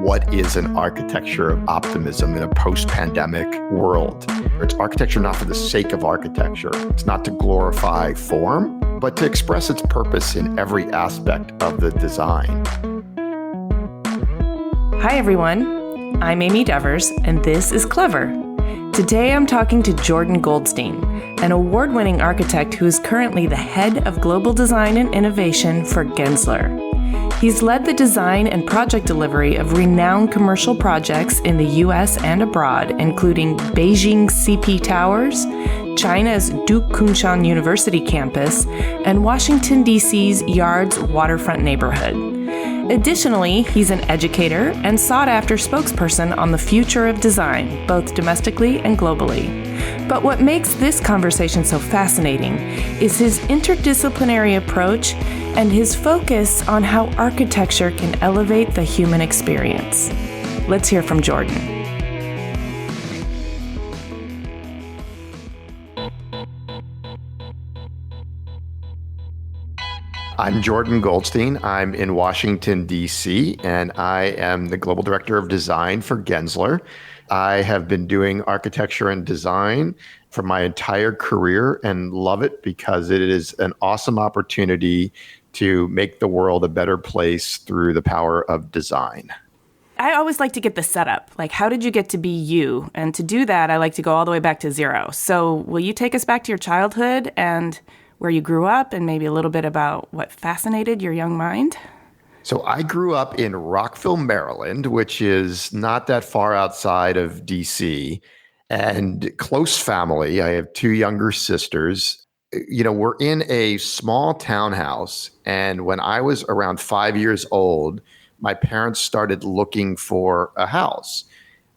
what is an architecture of optimism in a post-pandemic world. It's architecture not for the sake of architecture. It's not to glorify form, but to express its purpose in every aspect of the design. Hi, everyone. I'm Amy Devers, and this is Clever. Today, I'm talking to Jordan Goldstein, an award-winning architect who is currently the head of global design and innovation for Gensler. He's led the design and project delivery of renowned commercial projects in the U.S. and abroad, including Beijing's CP Towers, China's Duke Kunshan University campus, and Washington, D.C.'s Yards waterfront neighborhood. Additionally, he's an educator and sought-after spokesperson on the future of design, both domestically and globally. But what makes this conversation so fascinating is his interdisciplinary approach and his focus on how architecture can elevate the human experience. Let's hear from Jordan. I'm Jordan Goldstein. I'm in Washington, D.C., and I am the Global Director of Design for Gensler. I have been doing architecture and design for my entire career and love it because it is an awesome opportunity to make the world a better place through the power of design. I always like to get the setup. Like, how did you get to be you? And to do that, I like to go all the way back to zero. So will you take us back to your childhood and where you grew up and maybe a little bit about what fascinated your young mind? So I grew up in Rockville, Maryland, which is not that far outside of D.C., and close family. I have two younger sisters. You know, we're in a small townhouse, and when I was around 5 years old, my parents started looking for a house.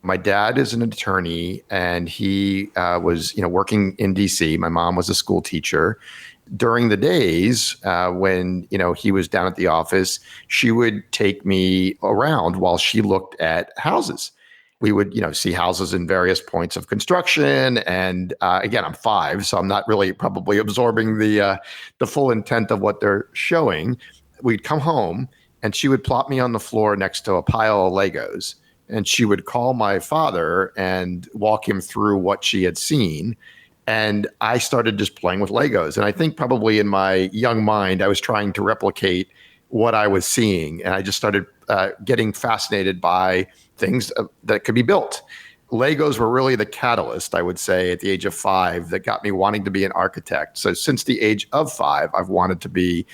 My dad is an attorney, and he was, working in D.C. My mom was a school teacher. During the days when, he was down at the office, she would take me around while she looked at houses. We would, see houses in various points of construction. And again, I'm 5, so I'm not really probably absorbing the full intent of what they're showing. We'd come home and she would plop me on the floor next to a pile of Legos. And she would call my father and walk him through what she had seen. And I started just playing with Legos. And I think probably in my young mind, I was trying to replicate what I was seeing. And I just started getting fascinated by things that could be built. Legos were really the catalyst, I would say, at the age of 5 that got me wanting to be an architect. So since the age of 5, I've wanted to be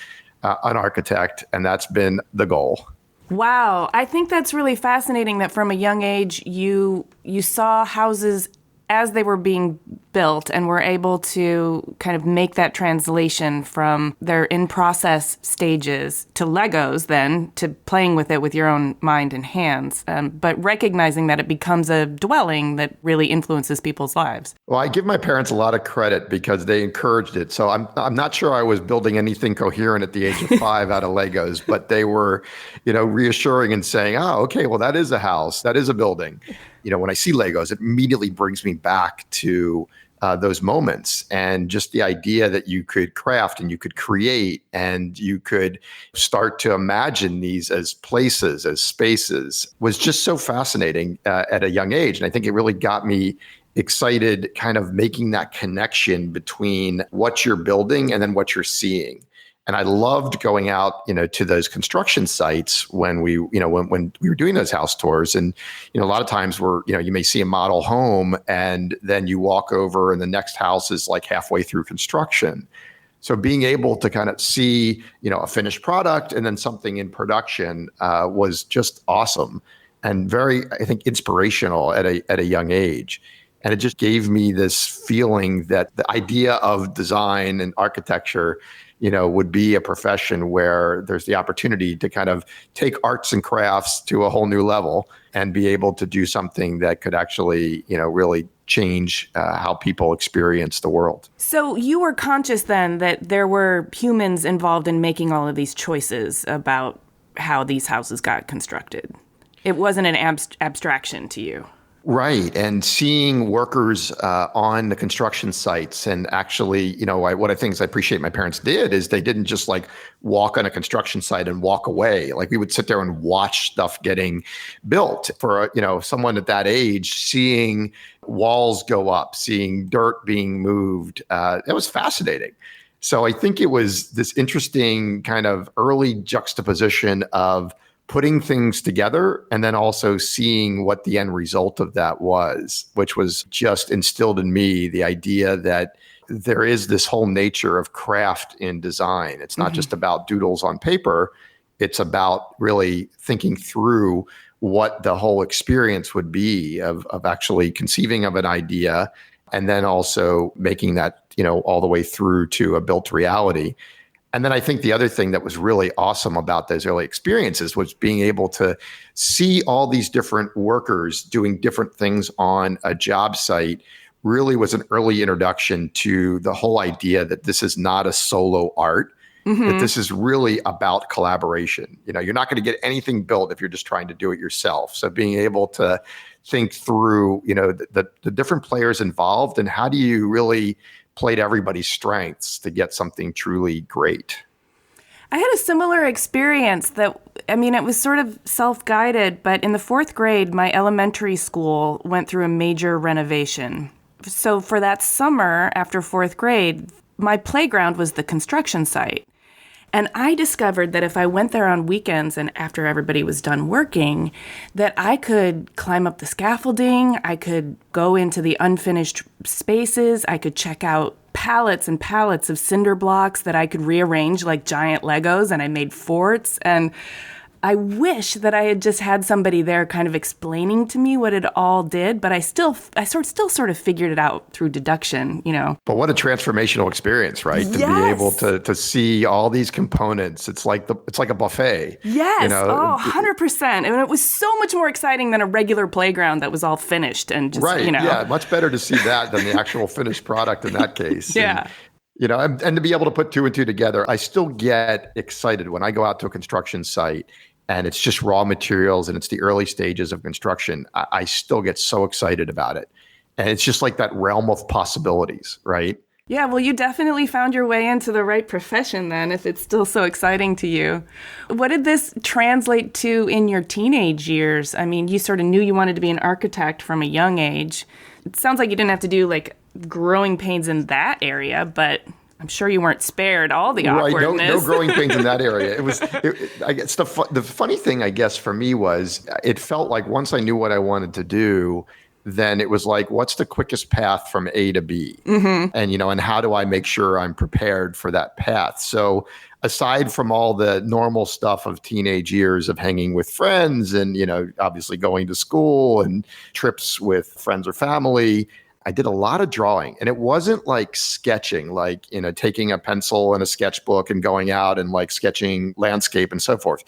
an architect, and that's been the goal. Wow. I think that's really fascinating that from a young age, you saw houses as they were being built and were able to kind of make that translation from their in-process stages to Legos then, to playing with it with your own mind and hands, but recognizing that it becomes a dwelling that really influences people's lives. Well, I give my parents a lot of credit because they encouraged it. So I'm not sure I was building anything coherent at the age of 5 out of Legos, but they were, reassuring and saying, oh, okay, well, that is a house, that is a building. When I see Legos, it immediately brings me back to those moments, and just the idea that you could craft and you could create and you could start to imagine these as places, as spaces, was just so fascinating at a young age. And I think it really got me excited, kind of making that connection between what you're building and then what you're seeing. And I loved going out, to those construction sites when we were doing those house tours. And, a lot of times you may see a model home and then you walk over and the next house is like halfway through construction. So being able to kind of see, a finished product and then something in production was just awesome and very, I think, inspirational at a young age. And it just gave me this feeling that the idea of design and architecture would be a profession where there's the opportunity to kind of take arts and crafts to a whole new level and be able to do something that could actually, really change how people experience the world. So you were conscious then that there were humans involved in making all of these choices about how these houses got constructed. It wasn't an abstraction to you. Right. And seeing workers on the construction sites and actually, one of the things I appreciate my parents did is they didn't just like walk on a construction site and walk away. Like we would sit there and watch stuff getting built for, someone at that age, seeing walls go up, seeing dirt being moved. It was fascinating. So I think it was this interesting kind of early juxtaposition of putting things together and then also seeing what the end result of that was, which was just instilled in me the idea that there is this whole nature of craft in design. It's not just about doodles on paper. It's about really thinking through what the whole experience would be of actually conceiving of an idea and then also making that, all the way through to a built reality. And then I think the other thing that was really awesome about those early experiences was being able to see all these different workers doing different things on a job site really was an early introduction to the whole idea that this is not a solo art, that this is really about collaboration. You're not going to get anything built if you're just trying to do it yourself. So being able to think through, the different players involved and how do you really play to everybody's strengths to get something truly great. I had a similar experience it was sort of self-guided, but in the 4th grade, my elementary school went through a major renovation. So for that summer after 4th grade, my playground was the construction site. And I discovered that if I went there on weekends and after everybody was done working, that I could climb up the scaffolding, I could go into the unfinished spaces, I could check out pallets and pallets of cinder blocks that I could rearrange like giant Legos, and I made forts. And I wish that I had just had somebody there kind of explaining to me what it all did, but I still sort of figured it out through deduction, But what a transformational experience, right? To be able to see all these components. It's like a buffet. Yes. 100%. And it was so much more exciting than a regular playground that was all finished and just, Right. Yeah. Much better to see that than the actual finished product in that case. Yeah. And to be able to put two and two together, I still get excited when I go out to a construction site and it's just raw materials and it's the early stages of construction. I still get so excited about it. And it's just like that realm of possibilities, right? Yeah, well, you definitely found your way into the right profession then, if it's still so exciting to you. What did this translate to in your teenage years? I mean, you sort of knew you wanted to be an architect from a young age. It sounds like you didn't have to do like growing pains in that area, but I'm sure you weren't spared all the awkwardness. Right, no growing pains in that area. I guess the funny thing, I guess, for me was it felt like once I knew what I wanted to do, then it was like, what's the quickest path from A to B? And, and how do I make sure I'm prepared for that path? So aside from all the normal stuff of teenage years of hanging with friends and, obviously going to school and trips with friends or family, I did a lot of drawing, and it wasn't like sketching, like, taking a pencil and a sketchbook and going out and like sketching landscape and so forth.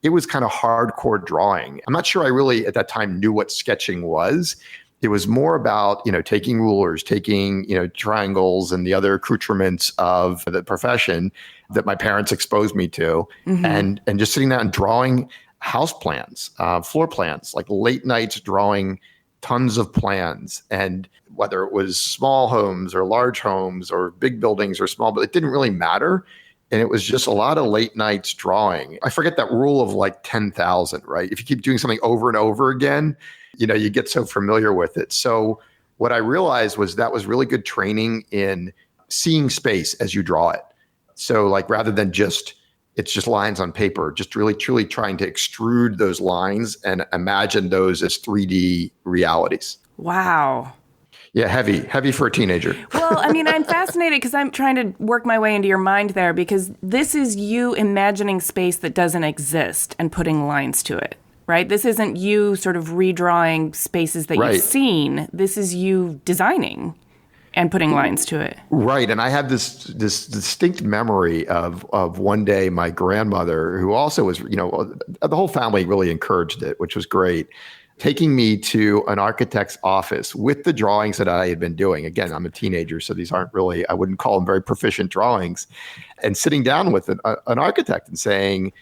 It was kind of hardcore drawing. I'm not sure I really at that time knew what sketching was. It was more about, taking rulers, taking, triangles and the other accoutrements of the profession that my parents exposed me to, and just sitting down and drawing house plans, floor plans, like late nights drawing tons of plans. And whether it was small homes or large homes or big buildings or small, but it didn't really matter. And it was just a lot of late nights drawing. I forget that rule of like 10,000, right? If you keep doing something over and over again, you get so familiar with it. So what I realized was that was really good training in seeing space as you draw it. So like rather than it's just lines on paper, just really truly trying to extrude those lines and imagine those as 3D realities. Wow. Yeah, heavy for a teenager. Well, I mean, I'm fascinated because I'm trying to work my way into your mind there, because this is you imagining space that doesn't exist and putting lines to it, right? This isn't you sort of redrawing spaces that you've seen. This is you designing and putting lines to it. Right. And I have this distinct memory of one day my grandmother, who also was, the whole family really encouraged it, which was great, taking me to an architect's office with the drawings that I had been doing. Again, I'm a teenager, so these aren't really, I wouldn't call them very proficient drawings, and sitting down with an architect and saying,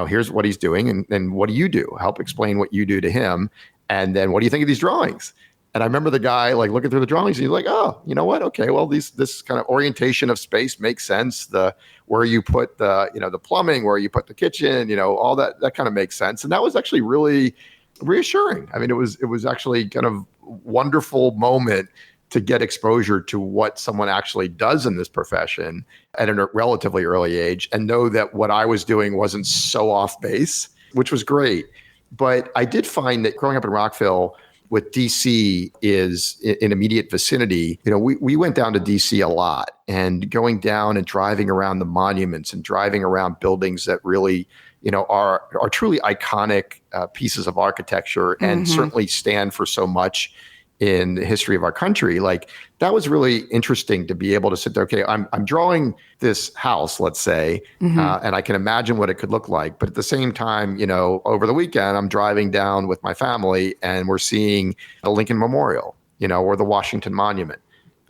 here's what he's doing, and what do you do? Help explain what you do to him. And then what do you think of these drawings? And I remember the guy like looking through the drawings and he's like, oh, you know what? Okay, well, this kind of orientation of space makes sense. The where you put the plumbing, where you put the kitchen, all that kind of makes sense. And that was actually really reassuring. I mean, it was actually kind of wonderful moment to get exposure to what someone actually does in this profession at a relatively early age and know that what I was doing wasn't so off base, which was great. But I did find that growing up in Rockville, with DC is in immediate vicinity, we went down to DC a lot, and going down and driving around the monuments and driving around buildings that really, are truly iconic pieces of architecture and certainly stand for so much in the history of our country. Like that was really interesting to be able to sit there. Okay, I'm drawing this house, let's say, and I can imagine what it could look like. But at the same time, over the weekend, I'm driving down with my family and we're seeing the Lincoln Memorial, or the Washington Monument,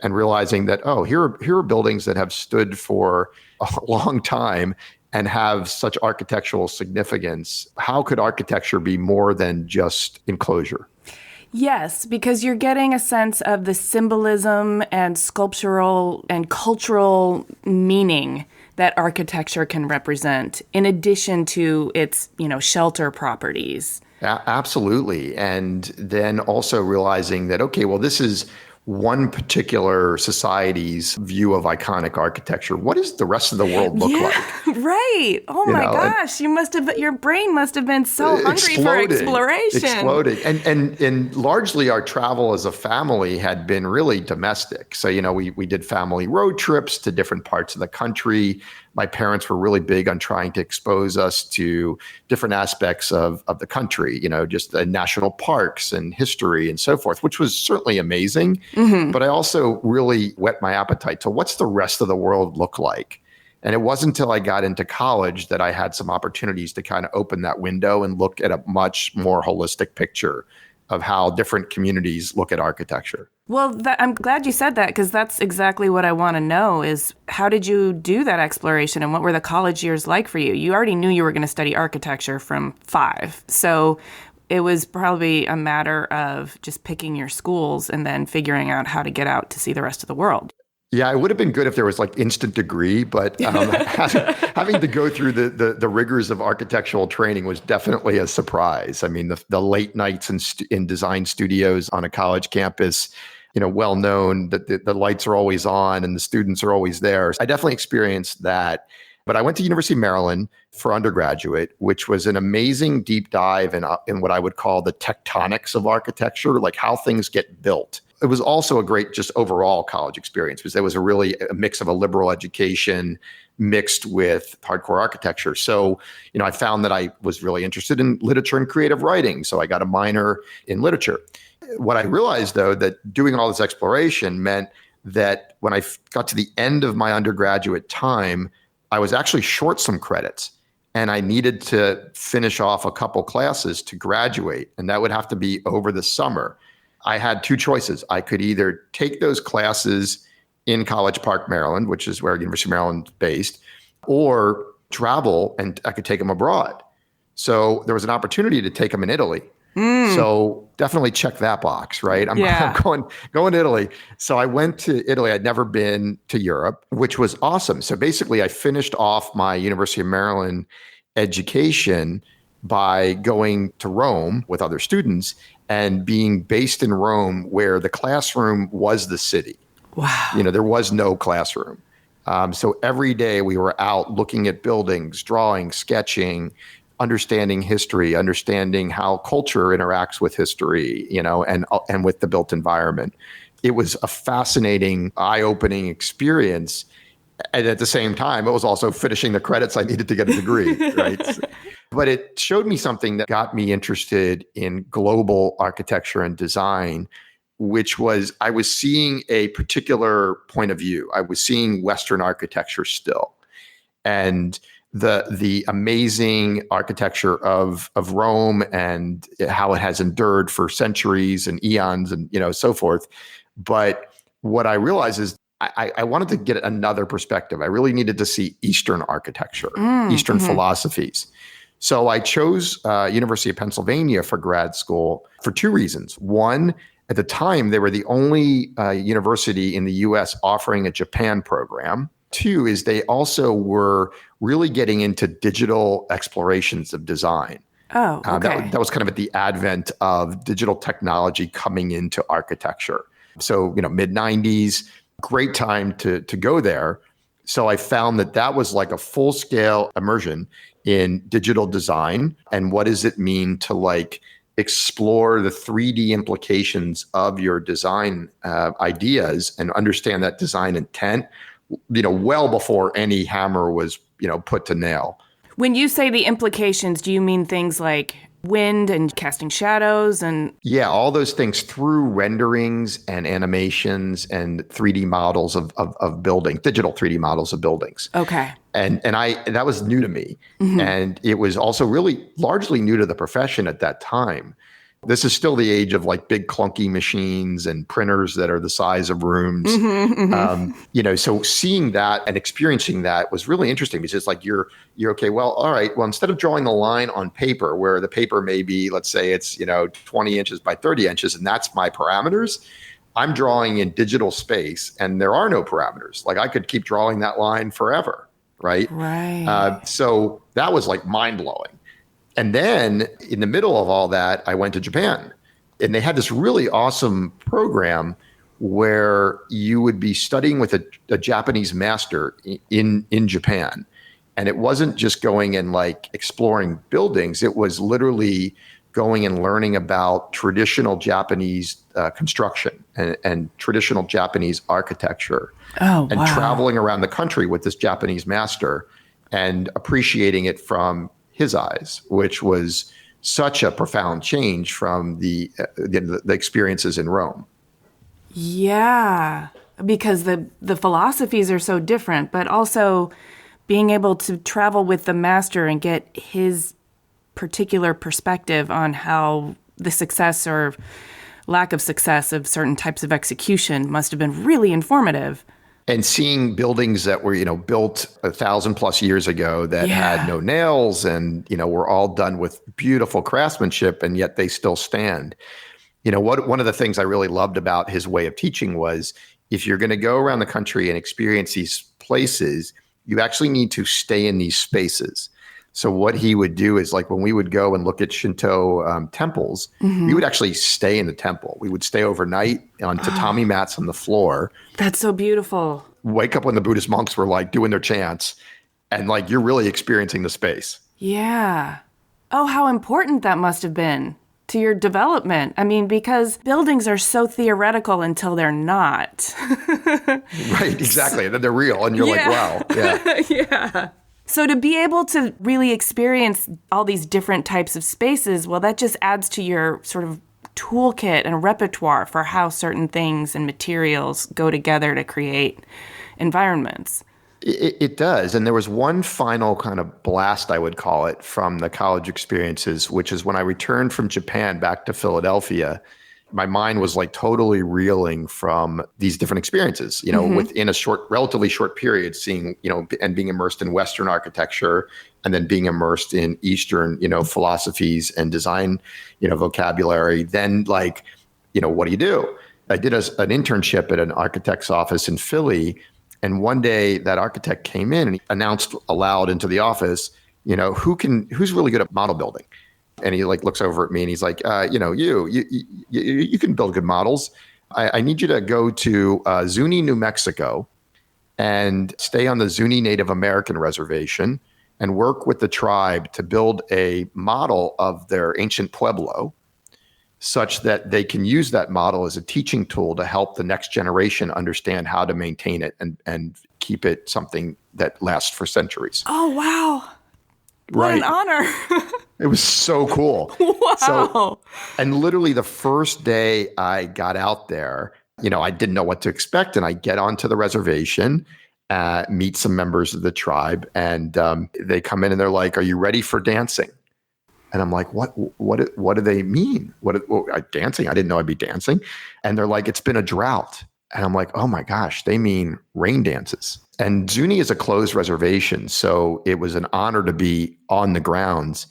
and realizing that, oh, here are buildings that have stood for a long time and have such architectural significance. How could architecture be more than just enclosure? Yes, because you're getting a sense of the symbolism and sculptural and cultural meaning that architecture can represent, in addition to its, shelter properties. Absolutely. And then also realizing that, okay, well, this is one particular society's view of iconic architecture. What does the rest of the world look like? Right. Oh my gosh. Your brain must have been so hungry for exploration. Exploding. And largely our travel as a family had been really domestic. So, we did family road trips to different parts of the country. My parents were really big on trying to expose us to different aspects of the country, just the national parks and history and so forth, which was certainly amazing. But I also really whet my appetite to what's the rest of the world look like? And it wasn't until I got into college that I had some opportunities to kind of open that window and look at a much more holistic picture of how different communities look at architecture. Well, I'm glad you said that, because that's exactly what I want to know is how did you do that exploration and what were the college years like for you? You already knew you were going to study architecture from 5. So it was probably a matter of just picking your schools and then figuring out how to get out to see the rest of the world. Yeah, it would have been good if there was like instant degree, but having to go through the rigors of architectural training was definitely a surprise. I mean, the late nights in design studios on a college campus, well known that the lights are always on and the students are always there. I definitely experienced that. But I went to University of Maryland for undergraduate, which was an amazing deep dive in what I would call the tectonics of architecture, like how things get built. It was also a great just overall college experience because there was a mix of a liberal education mixed with hardcore architecture. So, I found that I was really interested in literature and creative writing. So I got a minor in literature. What I realized, though, that doing all this exploration meant that when I got to the end of my undergraduate time, I was actually short some credits and I needed to finish off a couple classes to graduate. And that would have to be over the summer. I had 2 choices. I could either take those classes in College Park, Maryland, which is where University of Maryland is based, or travel and I could take them abroad. So there was an opportunity to take them in Italy. So definitely check that box, right? I'm going to Italy. So I went to Italy. I'd never been to Europe, which was awesome. So basically I finished off my University of Maryland education by going to Rome with other students and being based in Rome where the classroom was the city. Wow. There was no classroom. So every day we were out looking at buildings, drawing, sketching, understanding history, understanding how culture interacts with history, and with the built environment. It was a fascinating, eye-opening experience. And at the same time, it was also finishing the credits I needed to get a degree, right? But it showed me something that got me interested in global architecture and design, which was I was seeing a particular point of view. I was seeing Western architecture still. And the amazing architecture of Rome and how it has endured for centuries and eons and so forth. But what I realized is I wanted to get another perspective. I really needed to see Eastern architecture, Eastern philosophies. So I chose University of Pennsylvania for grad school for two reasons. One, at the time, they were the only university in the US offering a Japan program. Two is they also were really getting into digital explorations of design. Oh, okay. That was kind of at the advent of digital technology coming into architecture. So, mid 90s, great time to go there. So I found that was like a full scale immersion in digital design. And what does it mean to like explore the 3D implications of your design ideas and understand that design intent, well before any hammer was, put to nail. When you say the implications, do you mean things like wind and casting shadows and... Yeah, all those things through renderings and animations and 3D models of buildings, digital 3D models of buildings. Okay. And that was new to me. Mm-hmm. And it was also really largely new to the profession at that time. This is still the age of like big clunky machines and printers that are the size of rooms. Mm-hmm, mm-hmm. So seeing that and experiencing that was really interesting because it's like you're okay. Well, all right. Well, instead of drawing the line on paper where the paper may be, let's say it's 20 inches by 30 inches, and that's my parameters. I'm drawing in digital space, and there are no parameters. Like I could keep drawing that line forever, right? Right. So that was like mind blowing. And then in the middle of all that, I went to Japan, and they had this really awesome program where you would be studying with a Japanese master in Japan. And it wasn't just going and like exploring buildings. It was literally going and learning about traditional Japanese construction and traditional Japanese architecture. Oh, and wow. Traveling around the country with this Japanese master and appreciating it from his eyes, which was such a profound change from the experiences in Rome. Yeah, because the philosophies are so different, but also being able to travel with the master and get his particular perspective on how the success or lack of success of certain types of execution must have been really informative. And seeing buildings that were, built 1,000+ years ago that had no nails and, were all done with beautiful craftsmanship, and yet they still stand. One of the things I really loved about his way of teaching was if you're going to go around the country and experience these places, you actually need to stay in these spaces. So what he would do is like when we would go and look at Shinto temples, mm-hmm. we would actually stay in the temple. We would stay overnight on tatami mats on the floor. That's so beautiful. Wake up when the Buddhist monks were like doing their chants, and like you're really experiencing the space. Yeah. Oh, how important that must have been to your development. I mean, because buildings are so theoretical until they're not. Right, exactly. And then they're real and you're like, wow. Yeah. Yeah. So to be able to really experience all these different types of spaces, well, that just adds to your sort of toolkit and repertoire for how certain things and materials go together to create environments. It does. And there was one final kind of blast, I would call it, from the college experiences, which is when I returned from Japan back to Philadelphia. My mind was like totally reeling from these different experiences, mm-hmm. within a relatively short period, seeing, and being immersed in Western architecture and then being immersed in Eastern, philosophies and design, vocabulary. Then like, what do you do? I did an internship at an architect's office in Philly. And one day that architect came in and he announced aloud into the office, who's really good at model building? And he like looks over at me and he's like, you can build good models. I need you to go to Zuni, New Mexico, and stay on the Zuni Native American reservation and work with the tribe to build a model of their ancient pueblo, such that they can use that model as a teaching tool to help the next generation understand how to maintain it and keep it something that lasts for centuries. Oh, wow. What an honor. It was so cool. Wow. And literally the first day I got out there, I didn't know what to expect. And I get onto the reservation, meet some members of the tribe, and they come in and they're like, "Are you ready for dancing?" And I'm like, what do they mean? Dancing? I didn't know I'd be dancing. And they're like, "It's been a drought. And I'm like, oh my gosh, they mean rain dances. And Zuni is a closed reservation. So it was an honor to be on the grounds.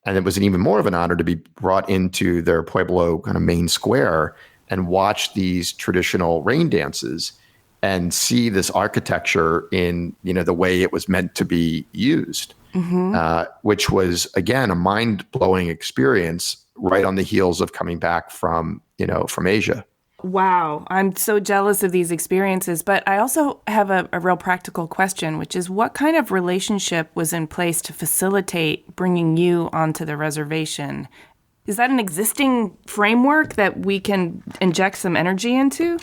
And it was an even more of an honor to be brought into their Pueblo kind of main square and watch these traditional rain dances and see this architecture in, the way it was meant to be used, which was, again, a mind-blowing experience right on the heels of coming back from Asia. Wow, I'm so jealous of these experiences, but I also have a real practical question, which is what kind of relationship was in place to facilitate bringing you onto the reservation? Is that an existing framework that we can inject some energy into?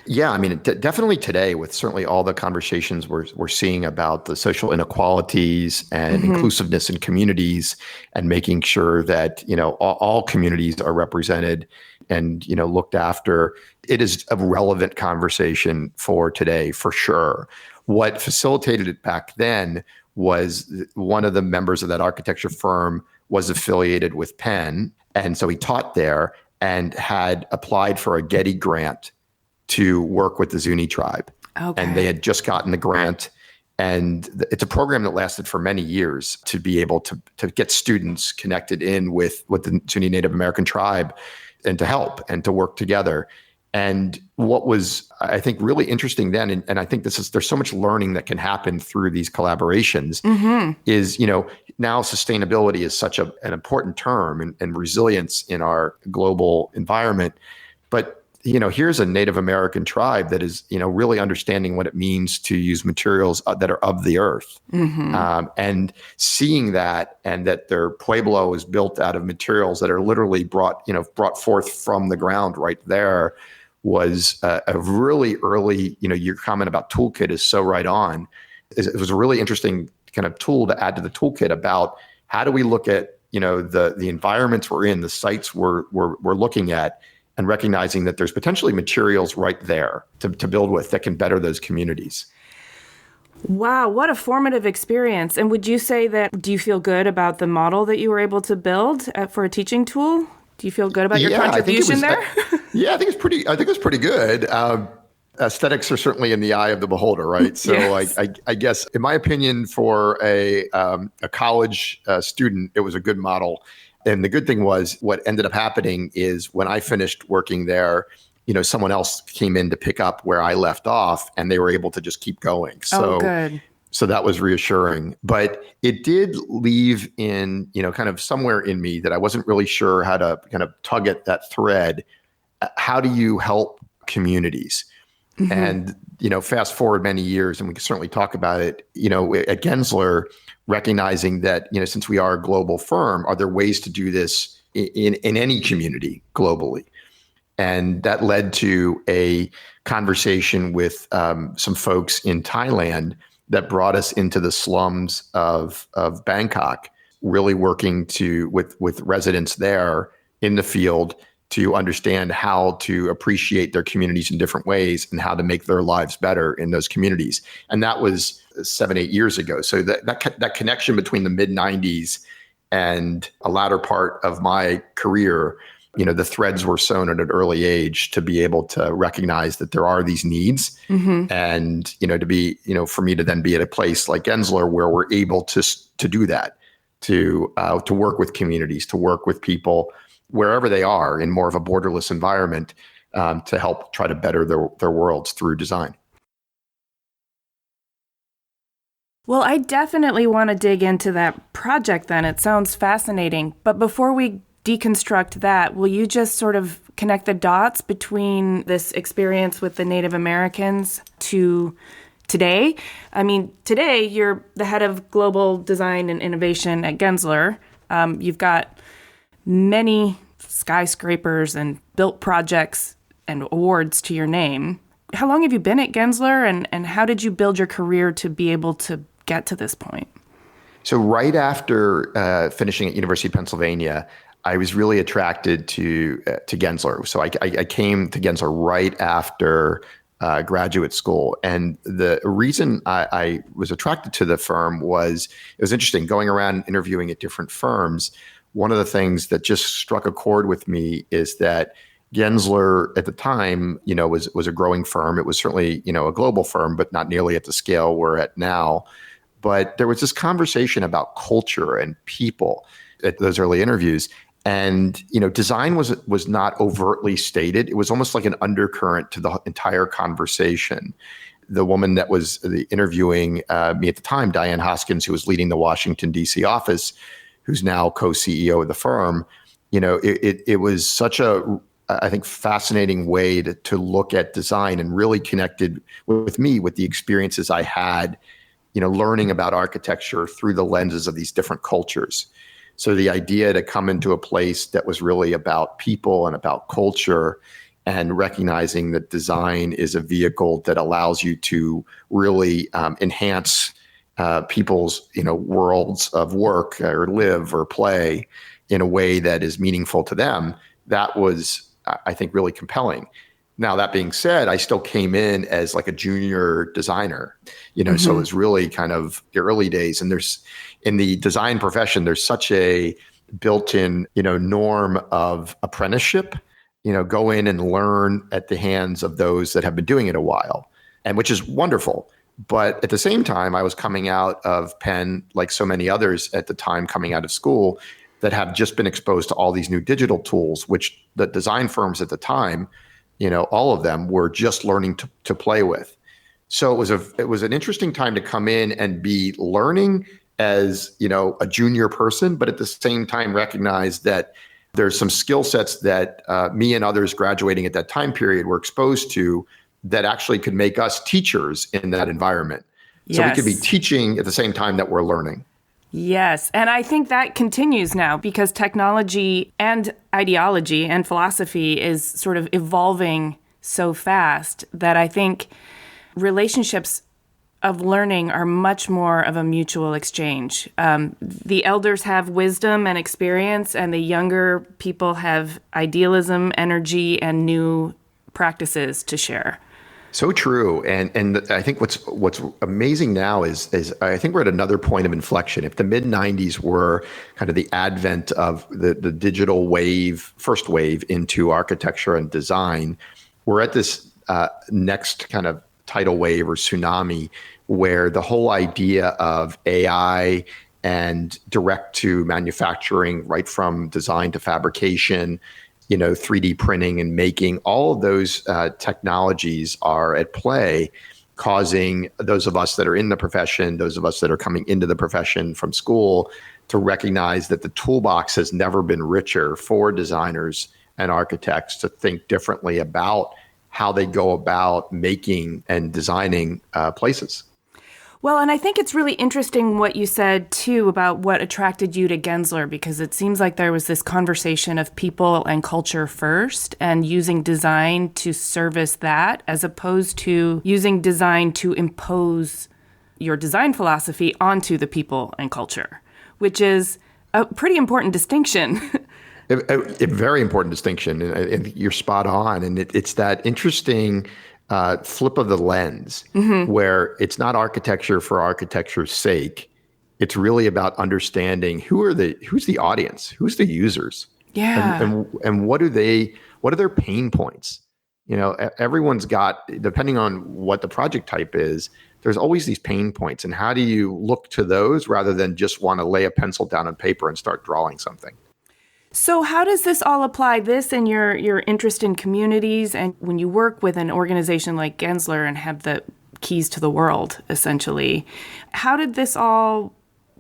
Yeah, I mean, definitely today, with certainly all the conversations we're seeing about the social inequalities and inclusiveness in communities, and making sure that all communities are represented and looked after. It is a relevant conversation for today, for sure. What facilitated it back then was one of the members of that architecture firm was affiliated with Penn, and so he taught there and had applied for a Getty grant to work with the Zuni tribe. Okay. And they had just gotten the grant. And it's a program that lasted for many years to be able to get students connected in with the Zuni Native American tribe and to help and to work together. And what was, I think, really interesting then, and I think there's so much learning that can happen through these collaborations, is, now sustainability is such an important term, and resilience in our global environment. But here's a Native American tribe that is, really understanding what it means to use materials that are of the earth, and seeing that, and that their Pueblo is built out of materials that are literally brought forth from the ground right there, was a really early, your comment about toolkit is so right on. It was a really interesting kind of tool to add to the toolkit about how do we look at, the environments we're in, the sites we're looking at, and recognizing that there's potentially materials right there to build with that can better those communities. Wow, what a formative experience. And would you say do you feel good about the model that you were able to build for a teaching tool? Do you feel good about your contribution there? I think it was pretty good. Aesthetics are certainly in the eye of the beholder, right? So yes. I guess, in my opinion, for a college student, it was a good model. And the good thing was, what ended up happening is when I finished working there, someone else came in to pick up where I left off, and they were able to just keep going. So, good. So that was reassuring. But it did leave in, kind of somewhere in me that I wasn't really sure how to kind of tug at that thread. How do you help communities? And, fast forward many years, and we can certainly talk about it, at Gensler, recognizing that, since we are a global firm, are there ways to do this in any community globally? And that led to a conversation with some folks in Thailand that brought us into the slums of Bangkok, really working with residents there in the field to understand how to appreciate their communities in different ways and how to make their lives better in those communities. And that was 7-8 years ago. So that connection between the mid-90s and a latter part of my career, the threads were sewn at an early age to be able to recognize that there are these needs, and, to be, for me to then be at a place like Gensler where we're able to do that, to work with communities, to work with people wherever they are in more of a borderless environment, to help try to better their worlds through design. Well, I definitely want to dig into that project then. It sounds fascinating. But before we deconstruct that, will you just sort of connect the dots between this experience with the Native Americans to today? I mean, today you're the head of global design and innovation at Gensler. You've got many skyscrapers and built projects and awards to your name. How long have you been at Gensler, and how did you build your career to be able to get to this point? So right after finishing at University of Pennsylvania, I was really attracted to Gensler. So I came to Gensler right after graduate school. And the reason I was attracted to the firm was, it was interesting going around interviewing at different firms. One of the things that just struck a chord with me is that Gensler at the time, was a growing firm. It was certainly, a global firm, but not nearly at the scale we're at now. But there was this conversation about culture and people at those early interviews. And, design was not overtly stated. It was almost like an undercurrent to the entire conversation. The woman that was interviewing me at the time, Diane Hoskins, who was leading the Washington, D.C. office, who's now co-CEO of the firm, it was such a, I think, fascinating way to look at design, and really connected with me with the experiences I had, learning about architecture through the lenses of these different cultures. So the idea to come into a place that was really about people and about culture, and recognizing that design is a vehicle that allows you to really enhance people's worlds of work or live or play in a way that is meaningful to them. That was, I think, really compelling. Now, that being said, I still came in as like a junior designer, so it was really kind of the early days. And in the design profession, there's such a built-in, norm of apprenticeship. Go in and learn at the hands of those that have been doing it a while, and which is wonderful. But at the same time, I was coming out of Penn, like so many others at the time coming out of school, that have just been exposed to all these new digital tools, which the design firms at the time, all of them were just learning to play with. So it was an interesting time to come in and be learning as, a junior person, but at the same time recognize that there's some skill sets that me and others graduating at that time period were exposed to that actually could make us teachers in that environment. Yes. So we could be teaching at the same time that we're learning. Yes. And I think that continues now, because technology and ideology and philosophy is sort of evolving so fast that I think relationships of learning are much more of a mutual exchange. The elders have wisdom and experience, and the younger people have idealism, energy, and new practices to share. So true. And I think what's amazing now is I think we're at another point of inflection. If the mid 90s were kind of the advent of the digital wave, first wave into architecture and design, we're at this next kind of tidal wave or tsunami, where the whole idea of AI and direct to manufacturing, right from design to fabrication, 3D printing and making, all of those technologies are at play, causing those of us that are in the profession, those of us that are coming into the profession from school, to recognize that the toolbox has never been richer for designers and architects to think differently about how they go about making and designing places. Well, and I think it's really interesting what you said, too, about what attracted you to Gensler, because it seems like there was this conversation of people and culture first, and using design to service that, as opposed to using design to impose your design philosophy onto the people and culture, which is a pretty important distinction. A very important distinction, and you're spot on. And it's that interesting flip of the lens, where it's not architecture for architecture's sake. It's really about understanding who's the audience, who's the users, and what are their pain points. Everyone's got, depending on what the project type is, there's always these pain points, and how do you look to those rather than just want to lay a pencil down on paper and start drawing something? So how does this all apply, this and your interest in communities, and when you work with an organization like Gensler and have the keys to the world, essentially, how did this all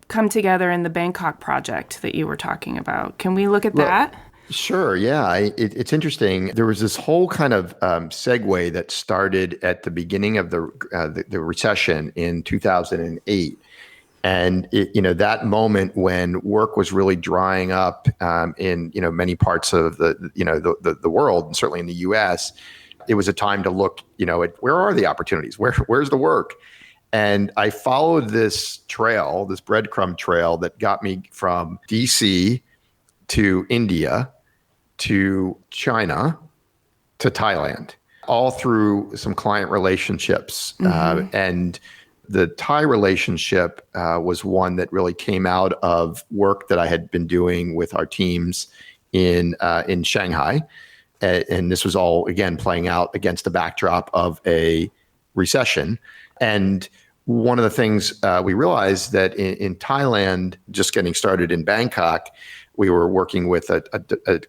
come together in the Bangkok project that you were talking about? Can we look at that? Sure, yeah. It's interesting. There was this whole kind of segue that started at the beginning of the recession in 2008. And that moment when work was really drying up in many parts of the world, and certainly in the U.S., it was a time to look at where are the opportunities, where's the work, and I followed this trail, this breadcrumb trail that got me from D.C. to India to China to Thailand, all through some client relationships, and the Thai relationship was one that really came out of work that I had been doing with our teams in Shanghai, And this was all, again, playing out against the backdrop of a recession. And one of the things we realized that in Thailand, just getting started in Bangkok, we were working with a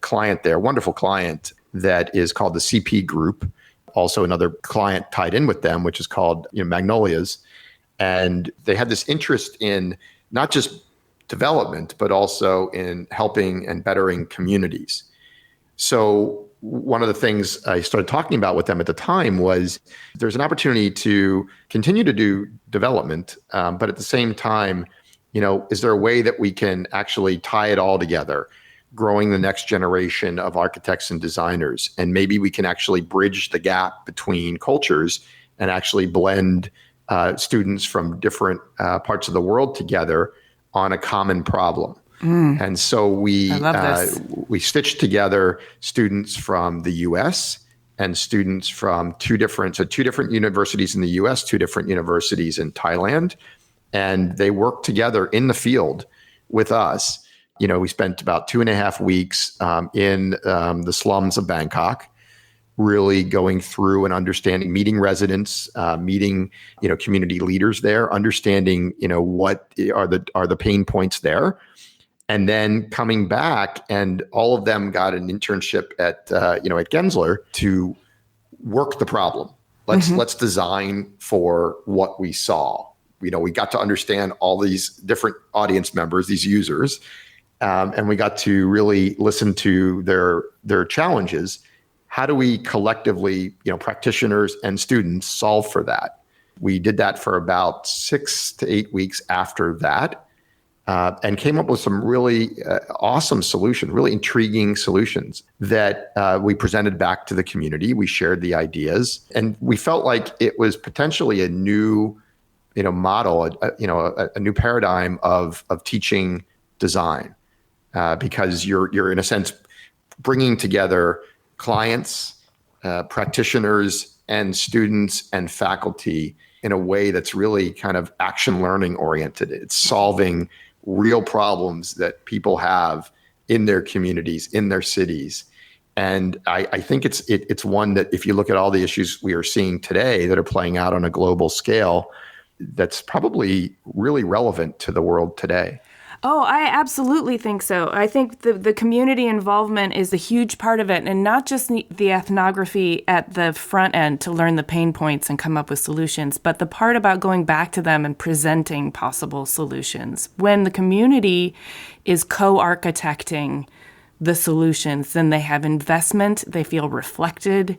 client there, a wonderful client that is called the CP Group. Also another client tied in with them, which is called Magnolias. And they had this interest in not just development, but also in helping and bettering communities. So one of the things I started talking about with them at the time was there's an opportunity to continue to do development, but at the same time, is there a way that we can actually tie it all together, growing the next generation of architects and designers? And maybe we can actually bridge the gap between cultures and actually blend students from different parts of the world together on a common problem. And so we stitched together students from the U.S. and students from two different universities in the U.S., two different universities in Thailand, and they worked together in the field with us. We spent about 2.5 weeks in the slums of Bangkok, really going through and understanding, meeting residents, meeting community leaders there, understanding what are the pain points there. And then coming back, and all of them got an internship at Gensler to work the problem. Let's design for what we saw. We got to understand all these different audience members, these users, and we got to really listen to their challenges. How do we collectively, practitioners and students, solve for that? We did that for about 6 to 8 weeks after that. And came up with some really awesome solutions, really intriguing solutions that we presented back to the community. We shared the ideas, and we felt like it was potentially a new, model, a new paradigm of teaching design, because you're in a sense bringing together clients, practitioners, and students and faculty in a way that's really kind of action learning oriented. It's solving real problems that people have in their communities, in their cities. And I think it's one that, if you look at all the issues we are seeing today that are playing out on a global scale, that's probably really relevant to the world today. Oh, I absolutely think so. I think the community involvement is a huge part of it, and not just the ethnography at the front end to learn the pain points and come up with solutions, but the part about going back to them and presenting possible solutions. When the community is co-architecting the solutions, then they have investment, they feel reflected,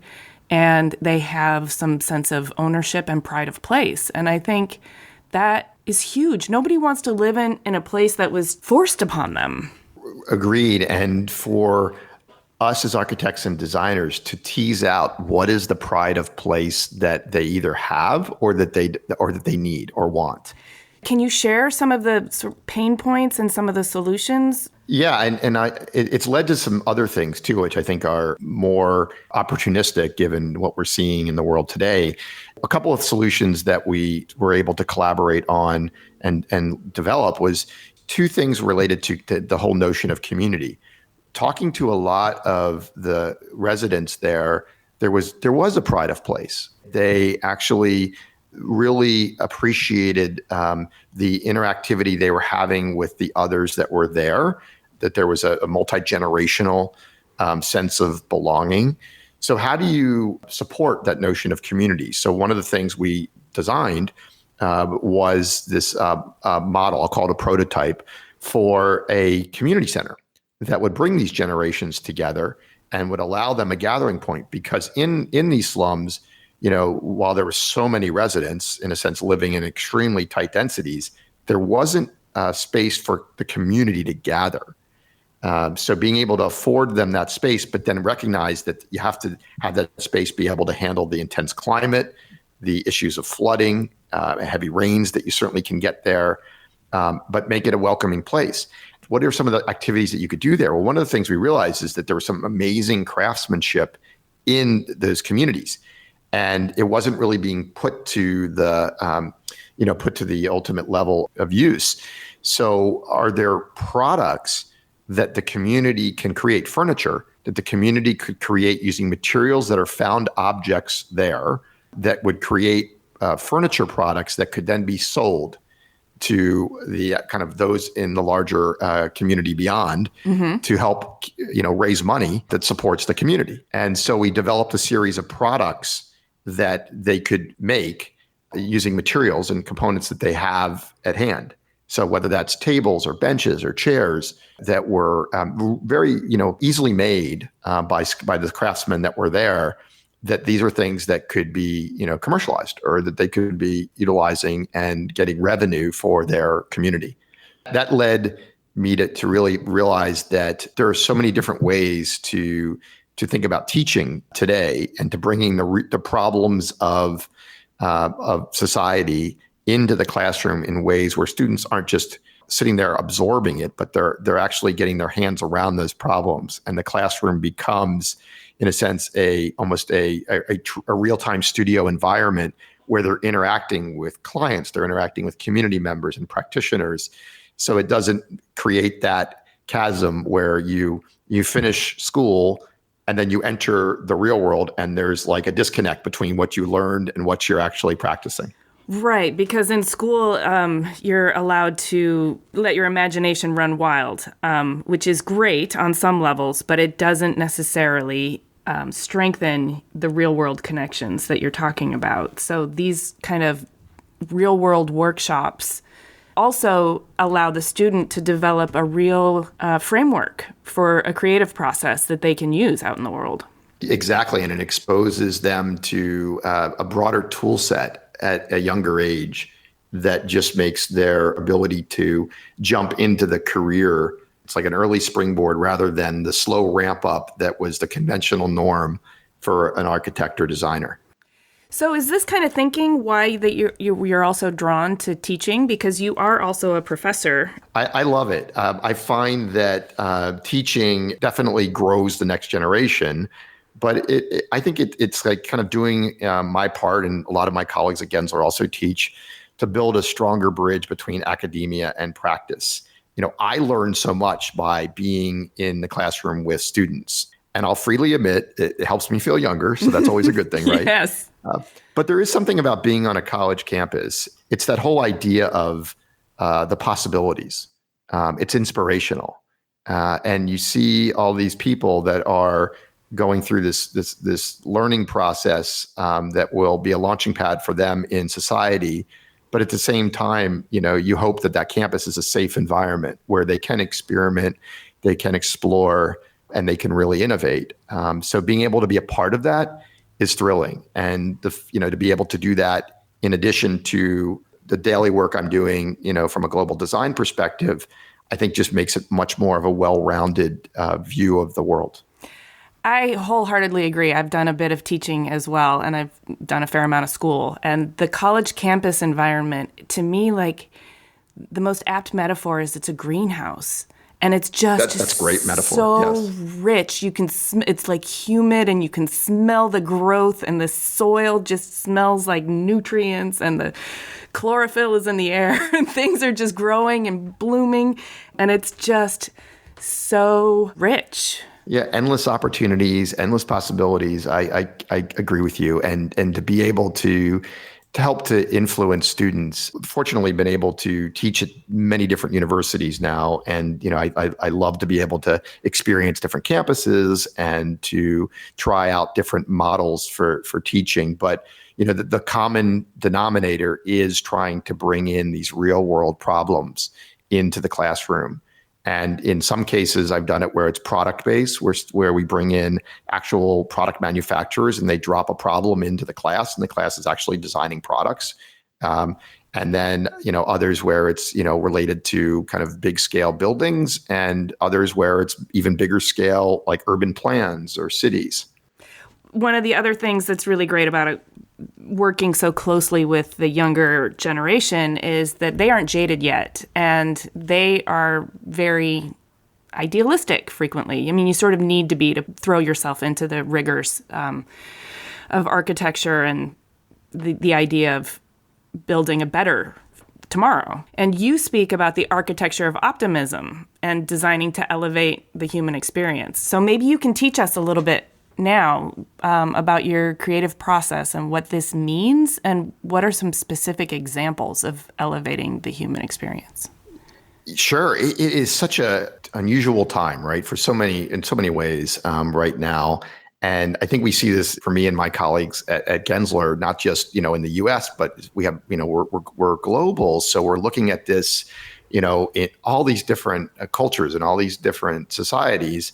and they have some sense of ownership and pride of place. And I think that is huge. Nobody wants to live in a place that was forced upon them. Agreed. And for us as architects and designers to tease out what is the pride of place that they either have or that they need or want. Can you share some of the sort of pain points and some of the solutions? Yeah, and it's led to some other things too, which I think are more opportunistic given what we're seeing in the world today. A couple of solutions that we were able to collaborate on and develop was two things related to the whole notion of community. Talking to a lot of the residents there was a pride of place. They actually really appreciated the interactivity they were having with the others that were there, that there was a multi-generational sense of belonging. So how do you support that notion of community? So one of the things we designed was this model, I'll call it a prototype, for a community center that would bring these generations together and would allow them a gathering point. Because in these slums, while there were so many residents, in a sense, living in extremely tight densities, there wasn't space for the community to gather. So being able to afford them that space, but then recognize that you have to have that space be able to handle the intense climate, the issues of flooding, heavy rains that you certainly can get there, but make it a welcoming place. What are some of the activities that you could do there? Well, one of the things we realized is that there was some amazing craftsmanship in those communities. And it wasn't really being put to the ultimate level of use. So are there products that the community can create, furniture that the community could create using materials that are found objects there that would create furniture products that could then be sold to the kind of those in the larger community beyond to help, raise money that supports the community. And so we developed a series of products that they could make using materials and components that they have at hand. So whether that's tables or benches or chairs that were very, easily made by the craftsmen that were there, that these are things that could be, commercialized or that they could be utilizing and getting revenue for their community. That led me to really realize that there are so many different ways to think about teaching today and to bringing the problems of society into the classroom in ways where students aren't just sitting there absorbing it, but they're actually getting their hands around those problems, and the classroom becomes, in a sense, almost a real-time studio environment where they're interacting with clients, they're interacting with community members and practitioners. So it doesn't create that chasm where you finish school and then you enter the real world and there's like a disconnect between what you learned and what you're actually practicing. Right, because in school, you're allowed to let your imagination run wild, which is great on some levels, but it doesn't necessarily strengthen the real-world connections that you're talking about. So these kind of real-world workshops also allow the student to develop a real framework for a creative process that they can use out in the world. Exactly, and it exposes them to a broader tool set at a younger age that just makes their ability to jump into the career. It's like an early springboard rather than the slow ramp up that was the conventional norm for an architect or designer. So is this kind of thinking why that you're also drawn to teaching? Because you are also a professor. I love it. I find that teaching definitely grows the next generation. But I think it's like kind of doing my part, and a lot of my colleagues at Gensler also teach, to build a stronger bridge between academia and practice. I learned so much by being in the classroom with students. And I'll freely admit, it helps me feel younger, so that's always a good thing, right? Yes. But there is something about being on a college campus. It's that whole idea of the possibilities. It's inspirational. And you see all these people that are going through this learning process that will be a launching pad for them in society. But at the same time, you hope that campus is a safe environment where they can experiment, they can explore, and they can really innovate. So being able to be a part of that is thrilling. And to be able to do that in addition to the daily work I'm doing, from a global design perspective, I think just makes it much more of a well-rounded view of the world. I wholeheartedly agree. I've done a bit of teaching as well, and I've done a fair amount of school. And the college campus environment, to me, like the most apt metaphor is it's a greenhouse. And it's just that's great metaphor. So yes. Rich. You can it's like humid, and you can smell the growth, and the soil just smells like nutrients, and the chlorophyll is in the air, and things are just growing and blooming, and it's just so rich. Yeah, endless opportunities, endless possibilities. I agree with you, and to be able to help to influence students. Fortunately, been able to teach at many different universities now, and I love to be able to experience different campuses and to try out different models for teaching. But the common denominator is trying to bring in these real world problems into the classroom. And in some cases, I've done it where it's product-based, where we bring in actual product manufacturers and they drop a problem into the class, and the class is actually designing products. And then, others where it's, related to kind of big scale buildings, and others where it's even bigger scale, like urban plans or cities. One of the other things that's really great about it, working so closely with the younger generation, is that they aren't jaded yet, and they are very idealistic frequently. I mean, you sort of need to be to throw yourself into the rigors of architecture and the idea of building a better tomorrow. And you speak about the architecture of optimism and designing to elevate the human experience. So maybe you can teach us a little bit now about your creative process and what this means, and what are some specific examples of elevating the human experience? Sure. It is such a unusual time, right? In so many ways right now. And I think we see this for me and my colleagues at Gensler, not just, in the US, but we have, we're global. So we're looking at this, in all these different cultures and all these different societies,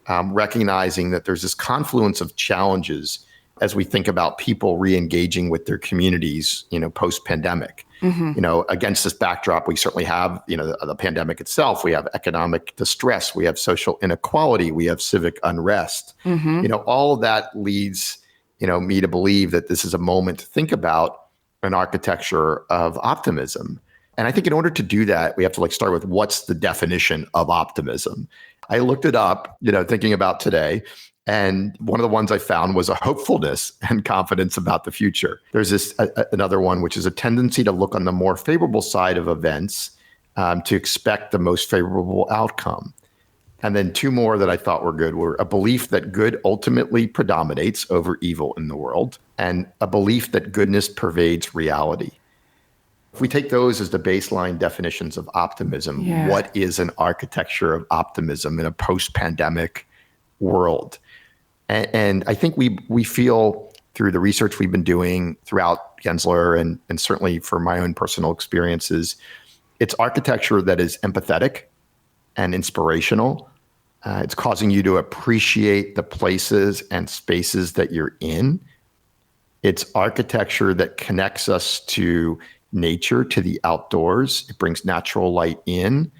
recognizing that there's this confluence of challenges as we think about people re-engaging with their communities, post-pandemic. Against this backdrop, we certainly have, the pandemic itself. We have economic distress. We have social inequality. We have civic unrest. All of that leads, me to believe that this is a moment to think about an architecture of optimism. And I think in order to do that, we have to start with what's the definition of optimism. I looked it up, thinking about today. And one of the ones I found was a hopefulness and confidence about the future. There's another one, which is a tendency to look on the more favorable side of events, to expect the most favorable outcome. And then two more that I thought were good were a belief that good ultimately predominates over evil in the world, and a belief that goodness pervades reality. If we take those as the baseline definitions of optimism, What is an architecture of optimism in a post-pandemic world? And I think we feel through the research we've been doing throughout Gensler and certainly for my own personal experiences, it's architecture that is empathetic and inspirational. It's causing you to appreciate the places and spaces that you're in. It's architecture that connects us to nature, to the outdoors. It brings natural light in.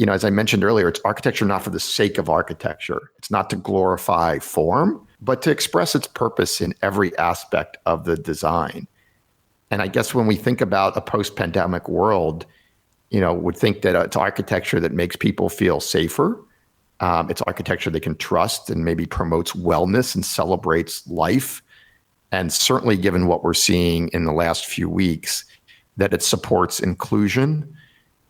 As I mentioned earlier, it's architecture not for the sake of architecture. It's not to glorify form, but to express its purpose in every aspect of the design. And I guess when we think about a post-pandemic world, would think that it's architecture that makes people feel safer. It's architecture they can trust and maybe promotes wellness and celebrates life. And certainly given what we're seeing in the last few weeks, that it supports inclusion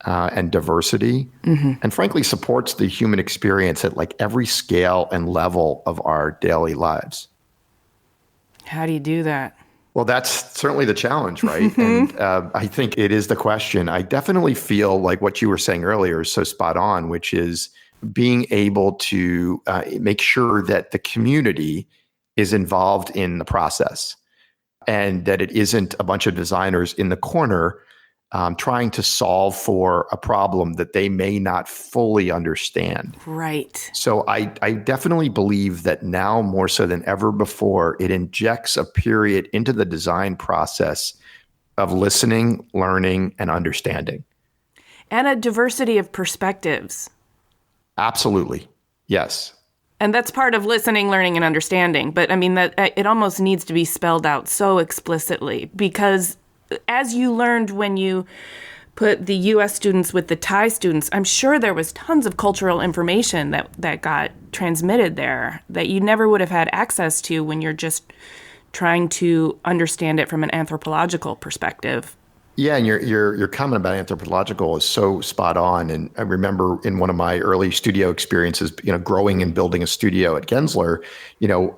and diversity, and frankly supports the human experience at every scale and level of our daily lives. How do you do that? Well, that's certainly the challenge, right? And I think it is the question. I definitely feel like what you were saying earlier is so spot on, which is being able to make sure that the community is involved in the process, and that it isn't a bunch of designers in the corner trying to solve for a problem that they may not fully understand. Right. So I definitely believe that now more so than ever before, it injects a period into the design process of listening, learning, and understanding. And a diversity of perspectives. Absolutely. Yes. And that's part of listening, learning, and understanding. But I mean, that it almost needs to be spelled out so explicitly, because as you learned when you put the U.S. students with the Thai students, I'm sure there was tons of cultural information that got transmitted there that you never would have had access to when you're just trying to understand it from an anthropological perspective. Yeah, and your comment about anthropological is so spot on. And I remember in one of my early studio experiences, growing and building a studio at Gensler,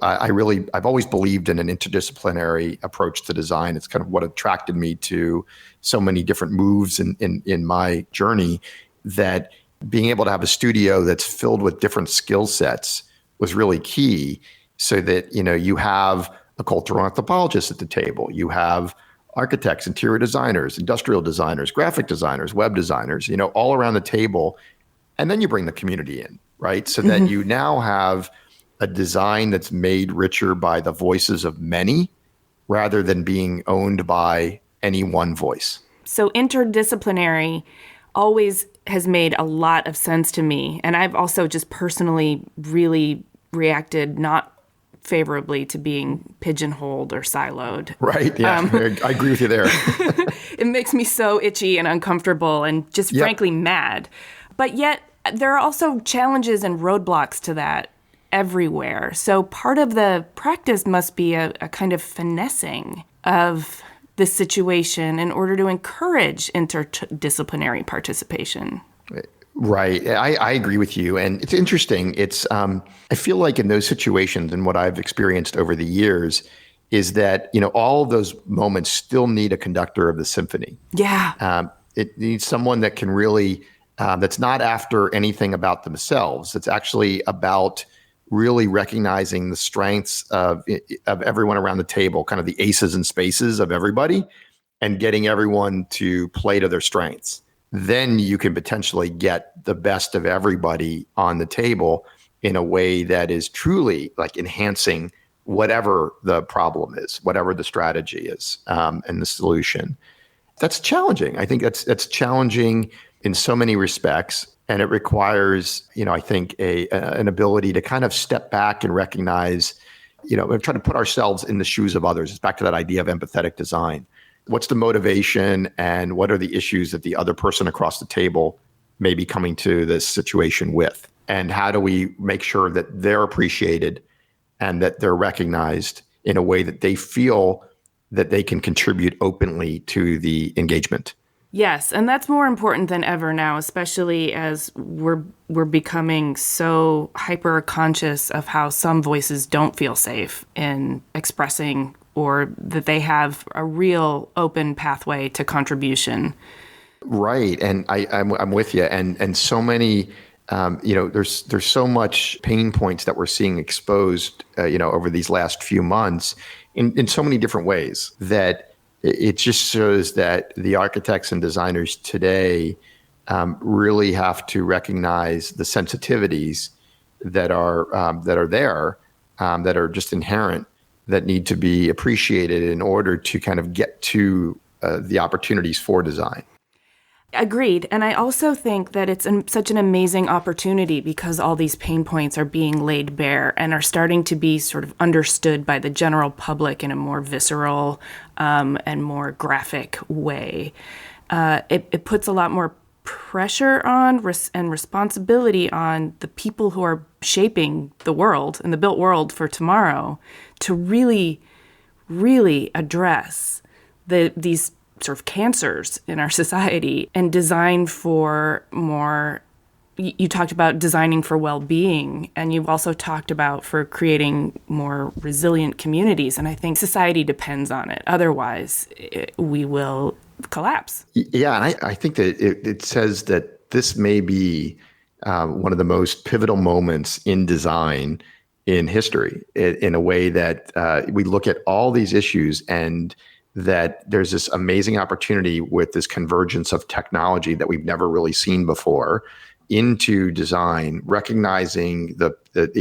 I've always believed in an interdisciplinary approach to design. It's kind of what attracted me to so many different moves in my journey, that being able to have a studio that's filled with different skill sets was really key, so that, you have a cultural anthropologist at the table, you have architects, interior designers, industrial designers, graphic designers, web designers, all around the table. And then you bring the community in, right? So that you now have a design that's made richer by the voices of many rather than being owned by any one voice. So interdisciplinary always has made a lot of sense to me. And I've also just personally really reacted not favorably to being pigeonholed or siloed. Right. Yeah. I agree with you there. It makes me so itchy and uncomfortable and just frankly mad. But yet there are also challenges and roadblocks to that everywhere. So part of the practice must be a kind of finessing of this situation in order to encourage interdisciplinary participation? Right. I agree with you. And it's interesting. I feel like in those situations and what I've experienced over the years is that, all of those moments still need a conductor of the symphony. Yeah. It needs someone that can really, that's not after anything about themselves. It's actually about really recognizing the strengths of everyone around the table, kind of the aces and spaces of everybody, and getting everyone to play to their strengths. Then you can potentially get the best of everybody on the table in a way that is truly like enhancing whatever the problem is, whatever the strategy is, and the solution. That's challenging. I think that's challenging in so many respects. And it requires, I think an ability to kind of step back and recognize, we're trying to put ourselves in the shoes of others. It's back to that idea of empathetic design. What's the motivation and what are the issues that the other person across the table may be coming to this situation with? And how do we make sure that they're appreciated and that they're recognized in a way that they feel that they can contribute openly to the engagement? Yes, and that's more important than ever now, especially as we're becoming so hyper conscious of how some voices don't feel safe in expressing or that they have a real open pathway to contribution. Right, and I'm with you, and so many, there's so much pain points that we're seeing exposed, over these last few months in so many different ways that it just shows that the architects and designers today really have to recognize the sensitivities that are there, that are just inherent, that need to be appreciated in order to kind of get to the opportunities for design. Agreed. And I also think that it's such an amazing opportunity because all these pain points are being laid bare and are starting to be sort of understood by the general public in a more visceral and more graphic way. It puts a lot more pressure on and responsibility on the people who are shaping the world and the built world for tomorrow to really, really address these sort of cancers in our society and design for more. You talked about designing for well-being, and you've also talked about for creating more resilient communities. And I think society depends on it. Otherwise, we will collapse. Yeah, and I think that it says that this may be one of the most pivotal moments in design in history, in a way that we look at all these issues and that there's this amazing opportunity with this convergence of technology that we've never really seen before into design, recognizing the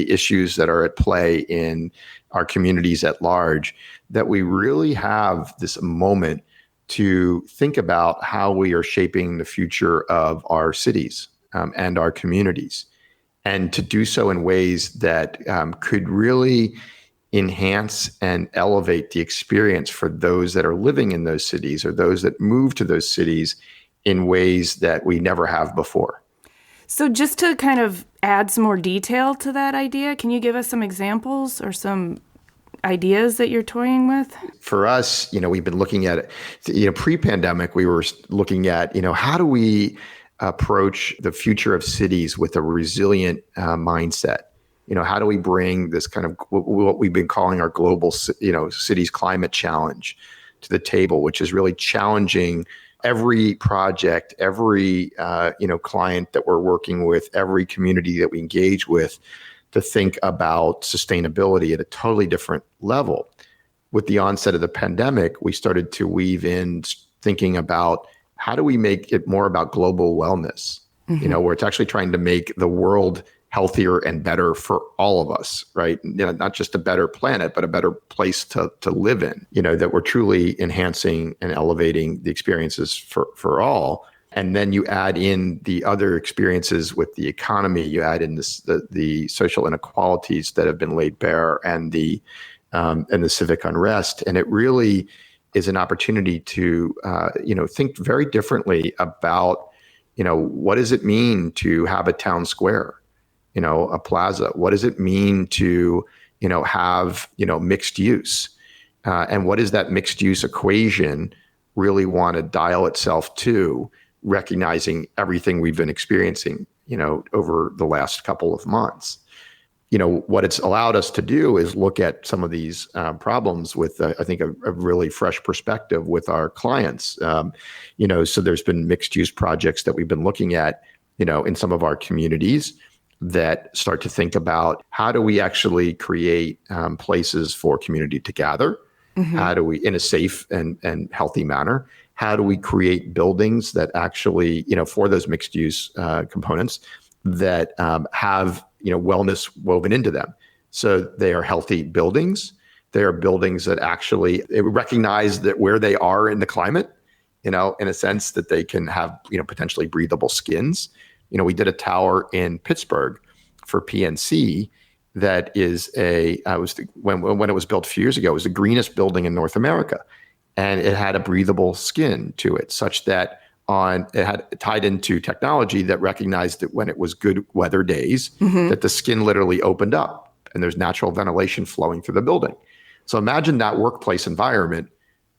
issues that are at play in our communities at large, that we really have this moment to think about how we are shaping the future of our cities and our communities, and to do so in ways that could really enhance and elevate the experience for those that are living in those cities or those that move to those cities in ways that we never have before. So just to kind of add some more detail to that idea, can you give us some examples or some ideas that you're toying with? For us, we've been looking at it, pre-pandemic, we were looking at, how do we approach the future of cities with a resilient mindset? How do we bring this kind of what we've been calling our global, cities climate challenge to the table, which is really challenging every project, every, client that we're working with, every community that we engage with, to think about sustainability at a totally different level. With the onset of the pandemic, we started to weave in thinking about how do we make it more about global wellness, where it's actually trying to make the world healthier and better for all of us, right? Not just a better planet, but a better place to live in, that we're truly enhancing and elevating the experiences for all. And then you add in the other experiences with the economy, you add in the social inequalities that have been laid bare and the civic unrest. And it really is an opportunity to, think very differently about, what does it mean to have a town square? A plaza? What does it mean to, have, mixed use? And what does that mixed use equation really want to dial itself to, recognizing everything we've been experiencing, over the last couple of months? What it's allowed us to do is look at some of these problems with, I think, a really fresh perspective with our clients. So there's been mixed use projects that we've been looking at, in some of our communities that start to think about how do we actually create places for community to gather? Mm-hmm. How do we, in a safe and healthy manner, how do we create buildings that actually, for those mixed use components that have wellness woven into them? So they are healthy buildings. They are buildings that actually recognize that where they are in the climate, in a sense that they can have, potentially breathable skins. We did a tower in Pittsburgh for PNC that is when it was built a few years ago, it was the greenest building in North America. And it had a breathable skin to it, such that it had tied into technology that recognized that when it was good weather days, mm-hmm. that the skin literally opened up and there's natural ventilation flowing through the building. So imagine that workplace environment,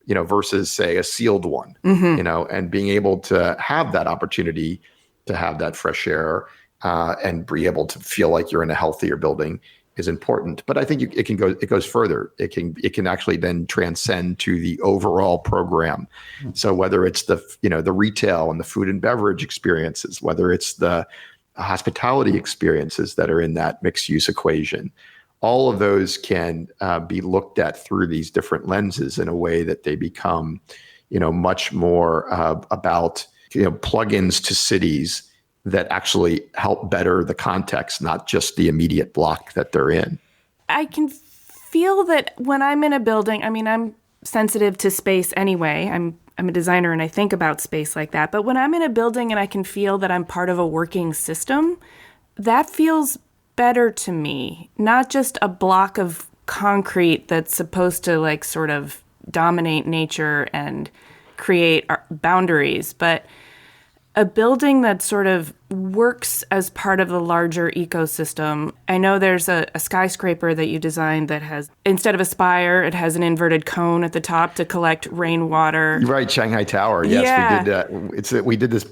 versus say a sealed one, mm-hmm. And being able to have that opportunity to have that fresh air and be able to feel like you're in a healthier building is important. But I think it goes further. It can actually then transcend to the overall program. Mm-hmm. So whether it's the retail and the food and beverage experiences, whether it's the hospitality experiences that are in that mixed use equation, all of those can be looked at through these different lenses in a way that they become, much more about plugins to cities that actually help better the context, not just the immediate block that they're in. I can feel that when I'm in a building, I'm sensitive to space anyway. I'm a designer and I think about space like that. But when I'm in a building and I can feel that I'm part of a working system, that feels better to me. Not just a block of concrete that's supposed to sort of dominate nature and create boundaries, but a building that sort of works as part of the larger ecosystem. I know there's a skyscraper that you designed that has, instead of a spire, it has an inverted cone at the top to collect rainwater. Right, Shanghai Tower. Yes, yeah. We did this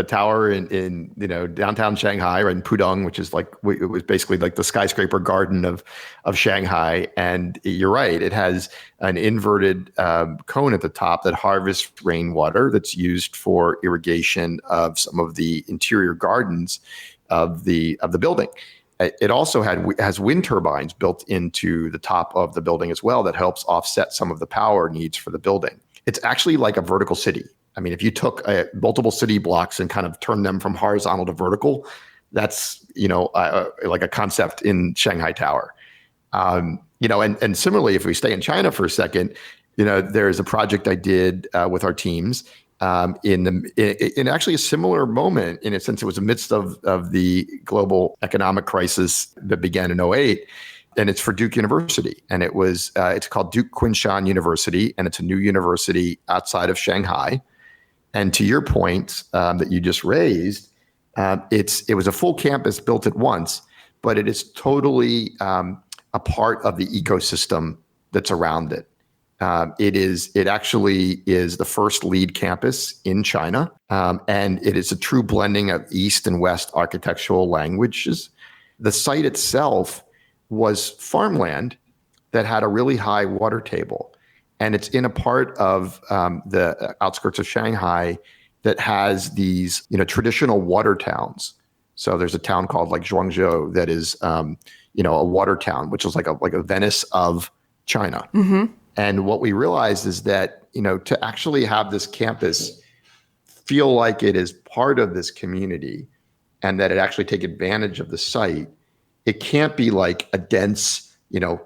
tower in downtown Shanghai, or in Pudong, which is it was basically like the skyscraper garden of Shanghai. And you're right, it has an inverted cone at the top that harvests rainwater that's used for irrigation of some of the interior gardens of the building. It also has wind turbines built into the top of the building as well that helps offset some of the power needs for the building. It's actually like a vertical city. If you took multiple city blocks and kind of turned them from horizontal to vertical, that's, like a concept in Shanghai Tower. And similarly, if we stay in China for a second, there's a project I did with our teams in actually a similar moment, in a sense. It was amidst of the global economic crisis that began in 2008. And it's for Duke University. And it's called Duke Qinshan University. And it's a new university outside of Shanghai. And to your point that you just raised, it was a full campus built at once, but it is totally a part of the ecosystem that's around it. It actually is the first LEED campus in China, and it is a true blending of East and West architectural languages. The site itself was farmland that had a really high water table. And it's in a part of the outskirts of Shanghai that has these, traditional water towns. So there's a town called Zhuangzhou that is, a water town, which is like a Venice of China. Mm-hmm. And what we realized is that, to actually have this campus feel like it is part of this community and that it actually take advantage of the site, it can't be like a dense,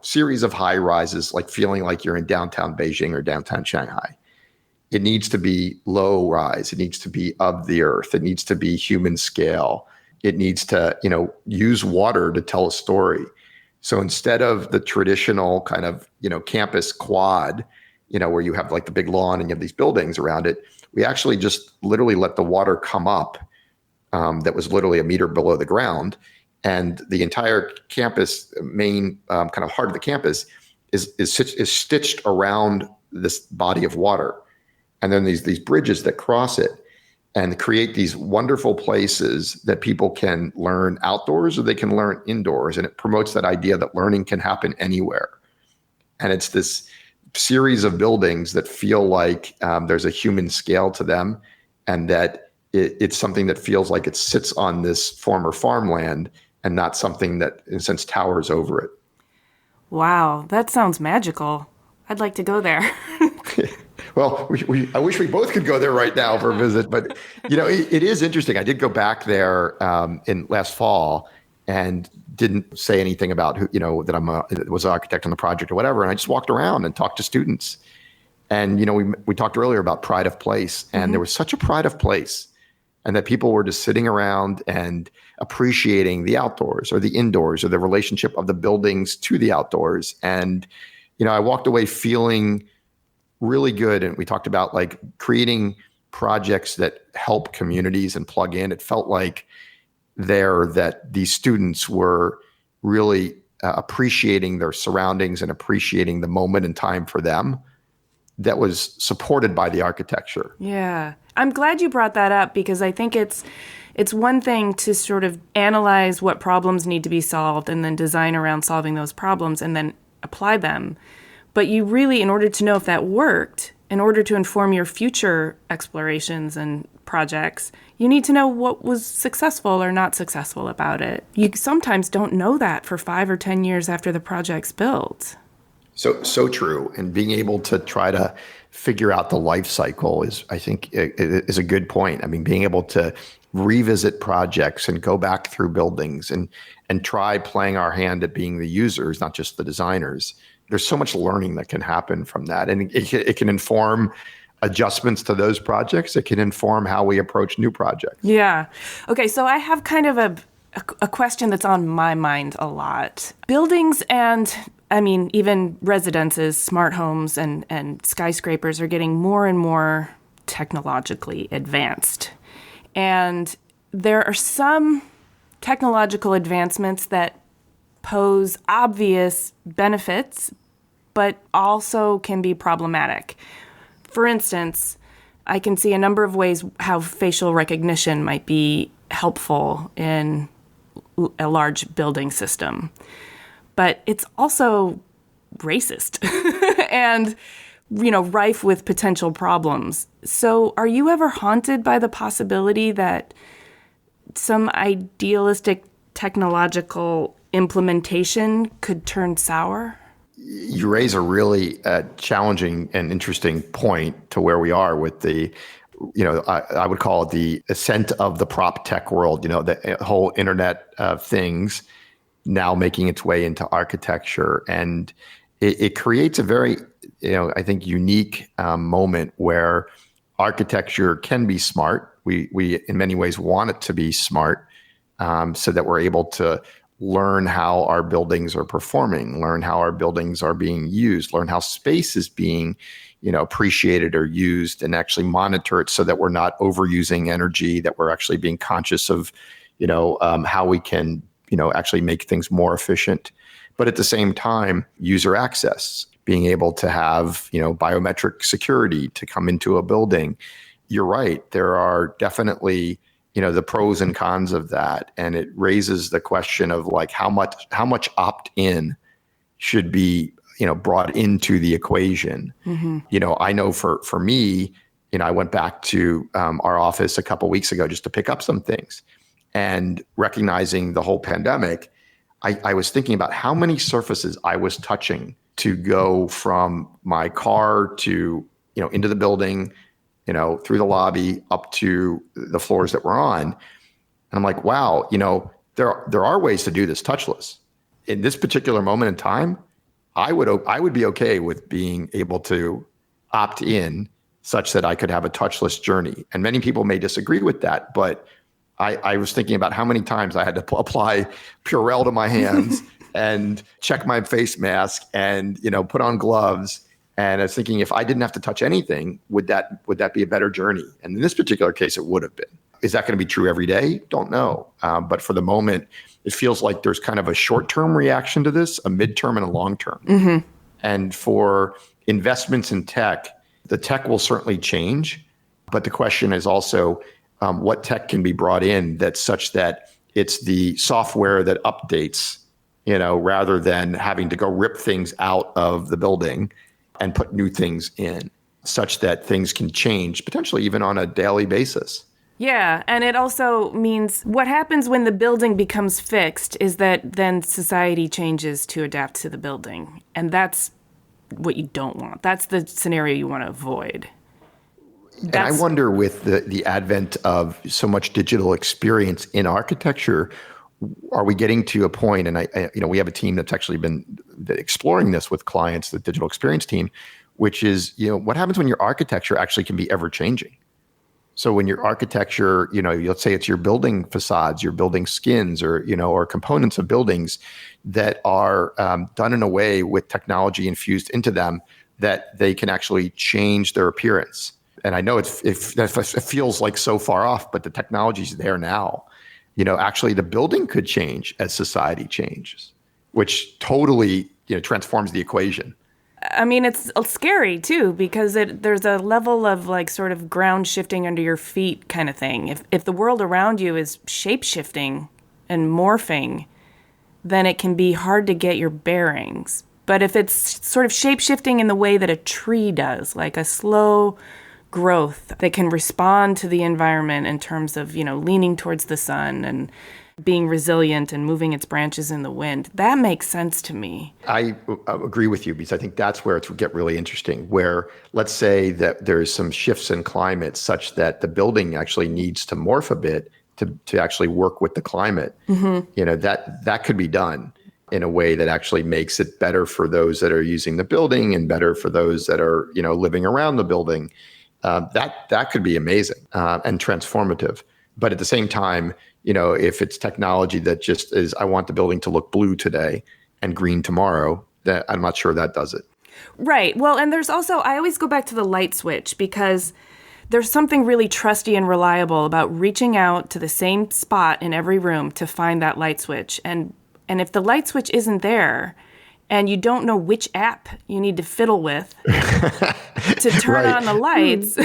series of high rises, feeling like you're in downtown Beijing or downtown Shanghai. It needs to be low rise. It needs to be of the earth. It needs to be human scale. It needs to, use water to tell a story. So instead of the traditional kind of, campus quad, where you have the big lawn and you have these buildings around it, we actually just literally let the water come up that was literally a meter below the ground. And the entire campus, main kind of heart of the campus, is stitched around this body of water. And then these bridges that cross it and create these wonderful places that people can learn outdoors or they can learn indoors. And it promotes that idea that learning can happen anywhere. And it's this series of buildings that feel like there's a human scale to them, and that it's something that feels like it sits on this former farmland and not something that, in a sense, towers over it. Wow, that sounds magical. I'd like to go there. Well, I wish we both could go there right now for a visit, but it is interesting. I did go back there in last fall and didn't say anything about that I was an architect on the project or whatever. And I just walked around and talked to students. And we talked earlier about pride of place, and there was such a pride of place, and that people were just sitting around and appreciating the outdoors or the indoors or the relationship of the buildings to the outdoors. And I walked away feeling really good. And we talked about like creating projects that help communities and plug in. It felt like that these students were really appreciating their surroundings and appreciating the moment in time for them that was supported by the architecture. Yeah. I'm glad you brought that up, because I think it's one thing to sort of analyze what problems need to be solved and then design around solving those problems and then apply them. But you really, in order to know if that worked, in order to inform your future explorations and projects, you need to know what was successful or not successful about it. You sometimes don't know that for 5 or 10 years after the project's built. So true. And being able to try to figure out the life cycle is, I think, is a good point. I mean, being able to revisit projects and go back through buildings and try playing our hand at being the users, not just the designers. There's so much learning that can happen from that. And it can inform adjustments to those projects. It can inform how we approach new projects. Yeah. Okay, so I have kind of a question that's on my mind a lot. Buildings and, even residences, smart homes and skyscrapers are getting more and more technologically advanced. And there are some technological advancements that pose obvious benefits, but also can be problematic. For instance, I can see a number of ways how facial recognition might be helpful in a large building system. But it's also racist and, rife with potential problems. So are you ever haunted by the possibility that some idealistic technological implementation could turn sour? You raise a really challenging and interesting point to where we are with the, I would call it the ascent of the prop tech world, the whole Internet of Things now making its way into architecture. And it creates a very, I think, unique moment where architecture can be smart. We in many ways want it to be smart so that we're able to learn how our buildings are performing, learn how our buildings are being used, learn how space is being, appreciated or used, and actually monitor it so that we're not overusing energy, that we're actually being conscious of, how we can, actually make things more efficient. But at the same time, user access, being able to have, biometric security to come into a building. You're right. There are definitely the pros and cons of that. And it raises the question of like how much opt-in should be, brought into the equation. Mm-hmm. I know for me, I went back to our office a couple of weeks ago just to pick up some things, and recognizing the whole pandemic, I was thinking about how many surfaces I was touching to go from my car to, into the building, through the lobby up to the floors that we're on. And I'm like, wow, there are ways to do this touchless. In this particular moment in time, I would be okay with being able to opt in such that I could have a touchless journey. And many people may disagree with that, but I was thinking about how many times I had to apply Purell to my hands and check my face mask and, put on gloves. And I was thinking, if I didn't have to touch anything, would that be a better journey? And in this particular case, it would have been. Is that going to be true every day? Don't know. But for the moment, it feels like there's kind of a short-term reaction to this, a midterm and a long-term. Mm-hmm. And for investments in tech, the tech will certainly change. But the question is also what tech can be brought in that's such that it's the software that updates, rather than having to go rip things out of the building and put new things in, such that things can change potentially even on a daily basis. Yeah, and it also means what happens when the building becomes fixed is that then society changes to adapt to the building. And that's what you don't want. That's the scenario you want to avoid. And I wonder, with the advent of so much digital experience in architecture, are we getting to a point, and we have a team that's actually been exploring this with clients, the digital experience team, which is, what happens when your architecture actually can be ever changing? So when your architecture, let's say it's your building facades, your building skins, or components of buildings that are done in a way with technology infused into them that they can actually change their appearance. And I know it feels like so far off, but the technology's there now. Actually the building could change as society changes, which totally, transforms the equation. I mean, it's scary too, because there's a level of sort of ground shifting under your feet kind of thing. If the world around you is shape shifting and morphing, then it can be hard to get your bearings. But if it's sort of shape shifting in the way that a tree does, like a slow growth that can respond to the environment in terms of, leaning towards the sun and being resilient and moving its branches in the wind, that makes sense to me. I agree with you, because I think that's where it's get really interesting, where let's say that there's some shifts in climate such that the building actually needs to morph a bit to actually work with the climate. Mm-hmm. That could be done in a way that actually makes it better for those that are using the building and better for those that are, living around the building. That could be amazing and transformative. But at the same time, if it's technology that just is, I want the building to look blue today and green tomorrow, that I'm not sure that does it. Right. Well, and there's also, I always go back to the light switch, because there's something really trusty and reliable about reaching out to the same spot in every room to find that light switch. And if the light switch isn't there, and you don't know which app you need to fiddle with to turn on the lights,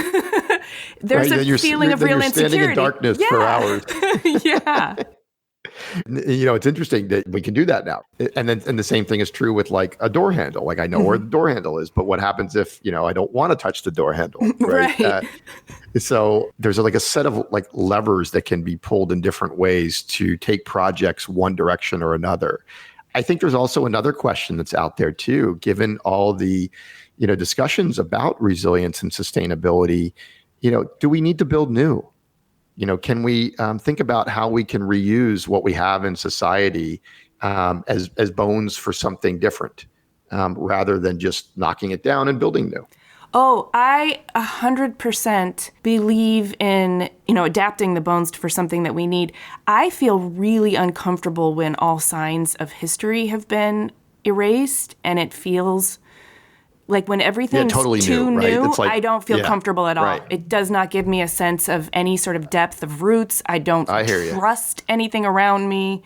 there's a feeling of real insecurity. Standing in darkness for hours. Yeah. It's interesting that we can do that now. And the same thing is true with a door handle. I know where the door handle is, but what happens if, I don't want to touch the door handle, right? So there's a set of levers that can be pulled in different ways to take projects one direction or another. I think there's also another question that's out there too, given all the, discussions about resilience and sustainability. Do we need to build new? Can we think about how we can reuse what we have in society as bones for something different, rather than just knocking it down and building new? Oh, I 100% believe in, adapting the bones for something that we need. I feel really uncomfortable when all signs of history have been erased, and it feels like when everything's totally too new, right? I don't feel comfortable at all. Right. It does not give me a sense of any sort of depth of roots. I don't trust anything around me.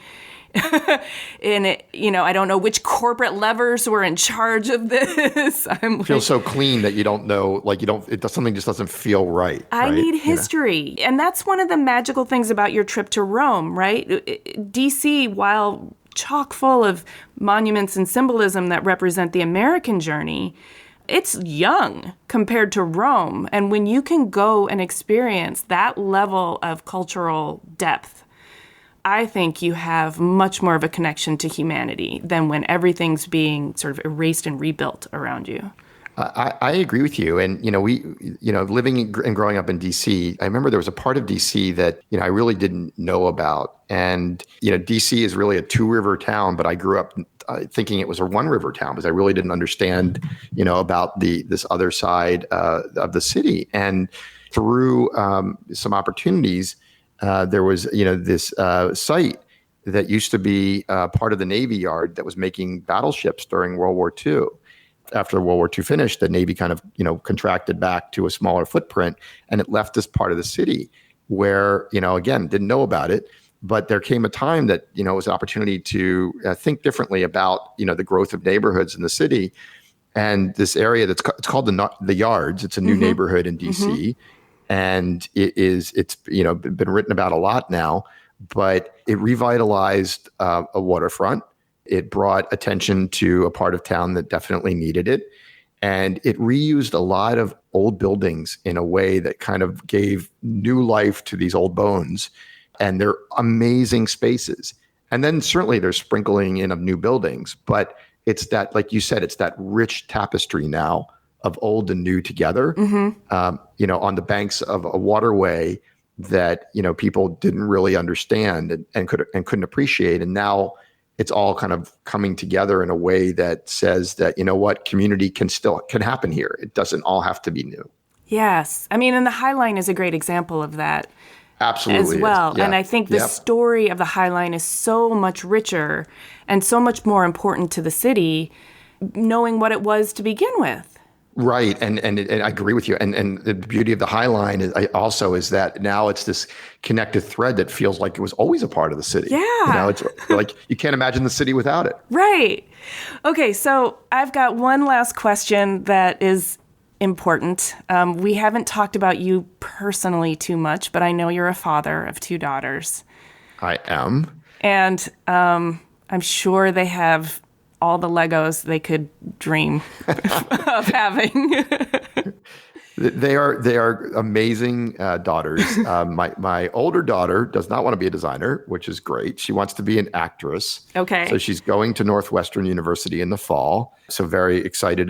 And I don't know which corporate levers were in charge of this. It feels so clean that you don't know, something just doesn't feel right. I need history. And that's one of the magical things about your trip to Rome, right? DC, while chock full of monuments and symbolism that represent the American journey, it's young compared to Rome. And when you can go and experience that level of cultural depth, I think you have much more of a connection to humanity than when everything's being sort of erased and rebuilt around you. I agree with you. And, we, living and growing up in DC, I remember there was a part of DC that, I really didn't know about. And, DC is really a two-river town, but I grew up thinking it was a one-river town because I really didn't understand, about this other side of the city. And through some opportunities, there was, this site that used to be part of the Navy Yard that was making battleships during World War II. After World War II finished, the Navy kind of, contracted back to a smaller footprint, and it left this part of the city where, again, didn't know about it, but there came a time that, it was an opportunity to think differently about, the growth of neighborhoods in the city. And this area it's called the Yards. It's a new neighborhood in DC, and it's been written about a lot now. But it revitalized a waterfront. It brought attention to a part of town that definitely needed it. And it reused a lot of old buildings in a way that kind of gave new life to these old bones. And they're amazing spaces. And then certainly there's sprinkling in of new buildings. But it's that, like you said, it's that rich tapestry now of old and new together, on the banks of a waterway that, people didn't really understand and couldn't appreciate. And now it's all kind of coming together in a way that says that, community can happen here. It doesn't all have to be new. Yes. I mean, and the High Line is a great example of that. Absolutely. As well. Yeah. And I think the story of the High Line is so much richer and so much more important to the city, knowing what it was to begin with. Right. And I agree with you. And the beauty of the High Line is that now it's this connected thread that feels like it was always a part of the city. Yeah. It's like you can't imagine the city without it. Right. Okay. So I've got one last question that is important. We haven't talked about you personally too much, but I know you're a father of 2 daughters. I am. And I'm sure they have all the Legos they could dream of having. They are amazing daughters. My older daughter does not want to be a designer, which is great. She wants to be an actress. Okay. So she's going to Northwestern University in the fall. So very excited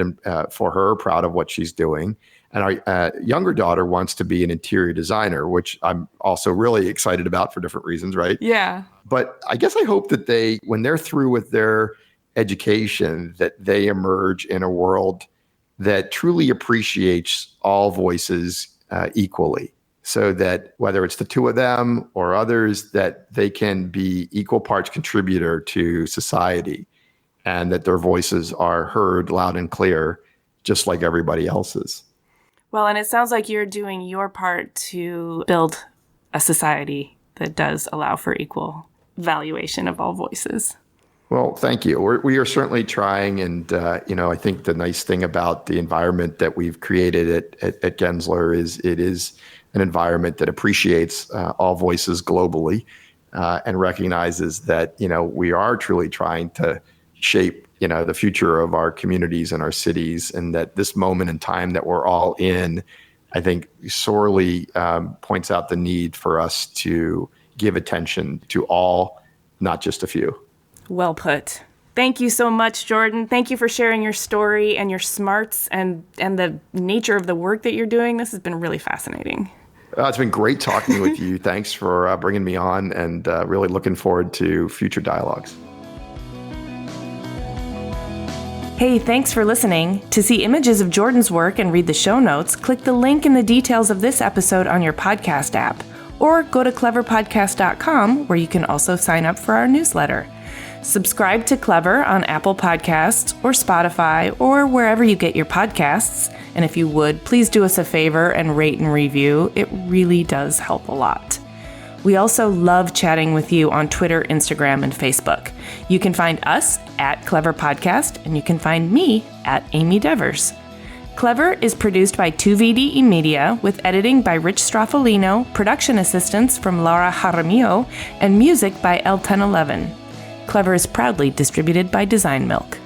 for her, proud of what she's doing. And our younger daughter wants to be an interior designer, which I'm also really excited about for different reasons, right? Yeah. But I guess I hope that when they're through with their education, that they emerge in a world that truly appreciates all voices equally, so that whether it's the 2 of them or others, that they can be equal parts contributor to society, and that their voices are heard loud and clear, just like everybody else's. Well, and it sounds like you're doing your part to build a society that does allow for equal valuation of all voices. Well, thank you. We are certainly trying. And, I think the nice thing about the environment that we've created at Gensler is it is an environment that appreciates all voices globally and recognizes that, we are truly trying to shape, the future of our communities and our cities. And that this moment in time that we're all in, I think sorely points out the need for us to give attention to all, not just a few. Well put. Thank you so much, Jordan. Thank you for sharing your story and your smarts and the nature of the work that you're doing. This has been really fascinating. It's been great talking with you. Thanks for bringing me on, and really looking forward to future dialogues. Hey, thanks for listening. To see images of Jordan's work and read the show notes, click the link in the details of this episode on your podcast app, or go to cleverpodcast.com, where you can also sign up for our newsletter. Subscribe to Clever on Apple Podcasts or Spotify or wherever you get your podcasts. And if you would, please do us a favor and rate and review. It really does help a lot. We also love chatting with you on Twitter, Instagram, and Facebook. You can find us at Clever Podcast, and you can find me at Amy Devers. Clever is produced by 2VDE Media, with editing by Rich Straffolino, production assistance from Laura Jaramillo, and music by El1011. Clever is proudly distributed by Design Milk.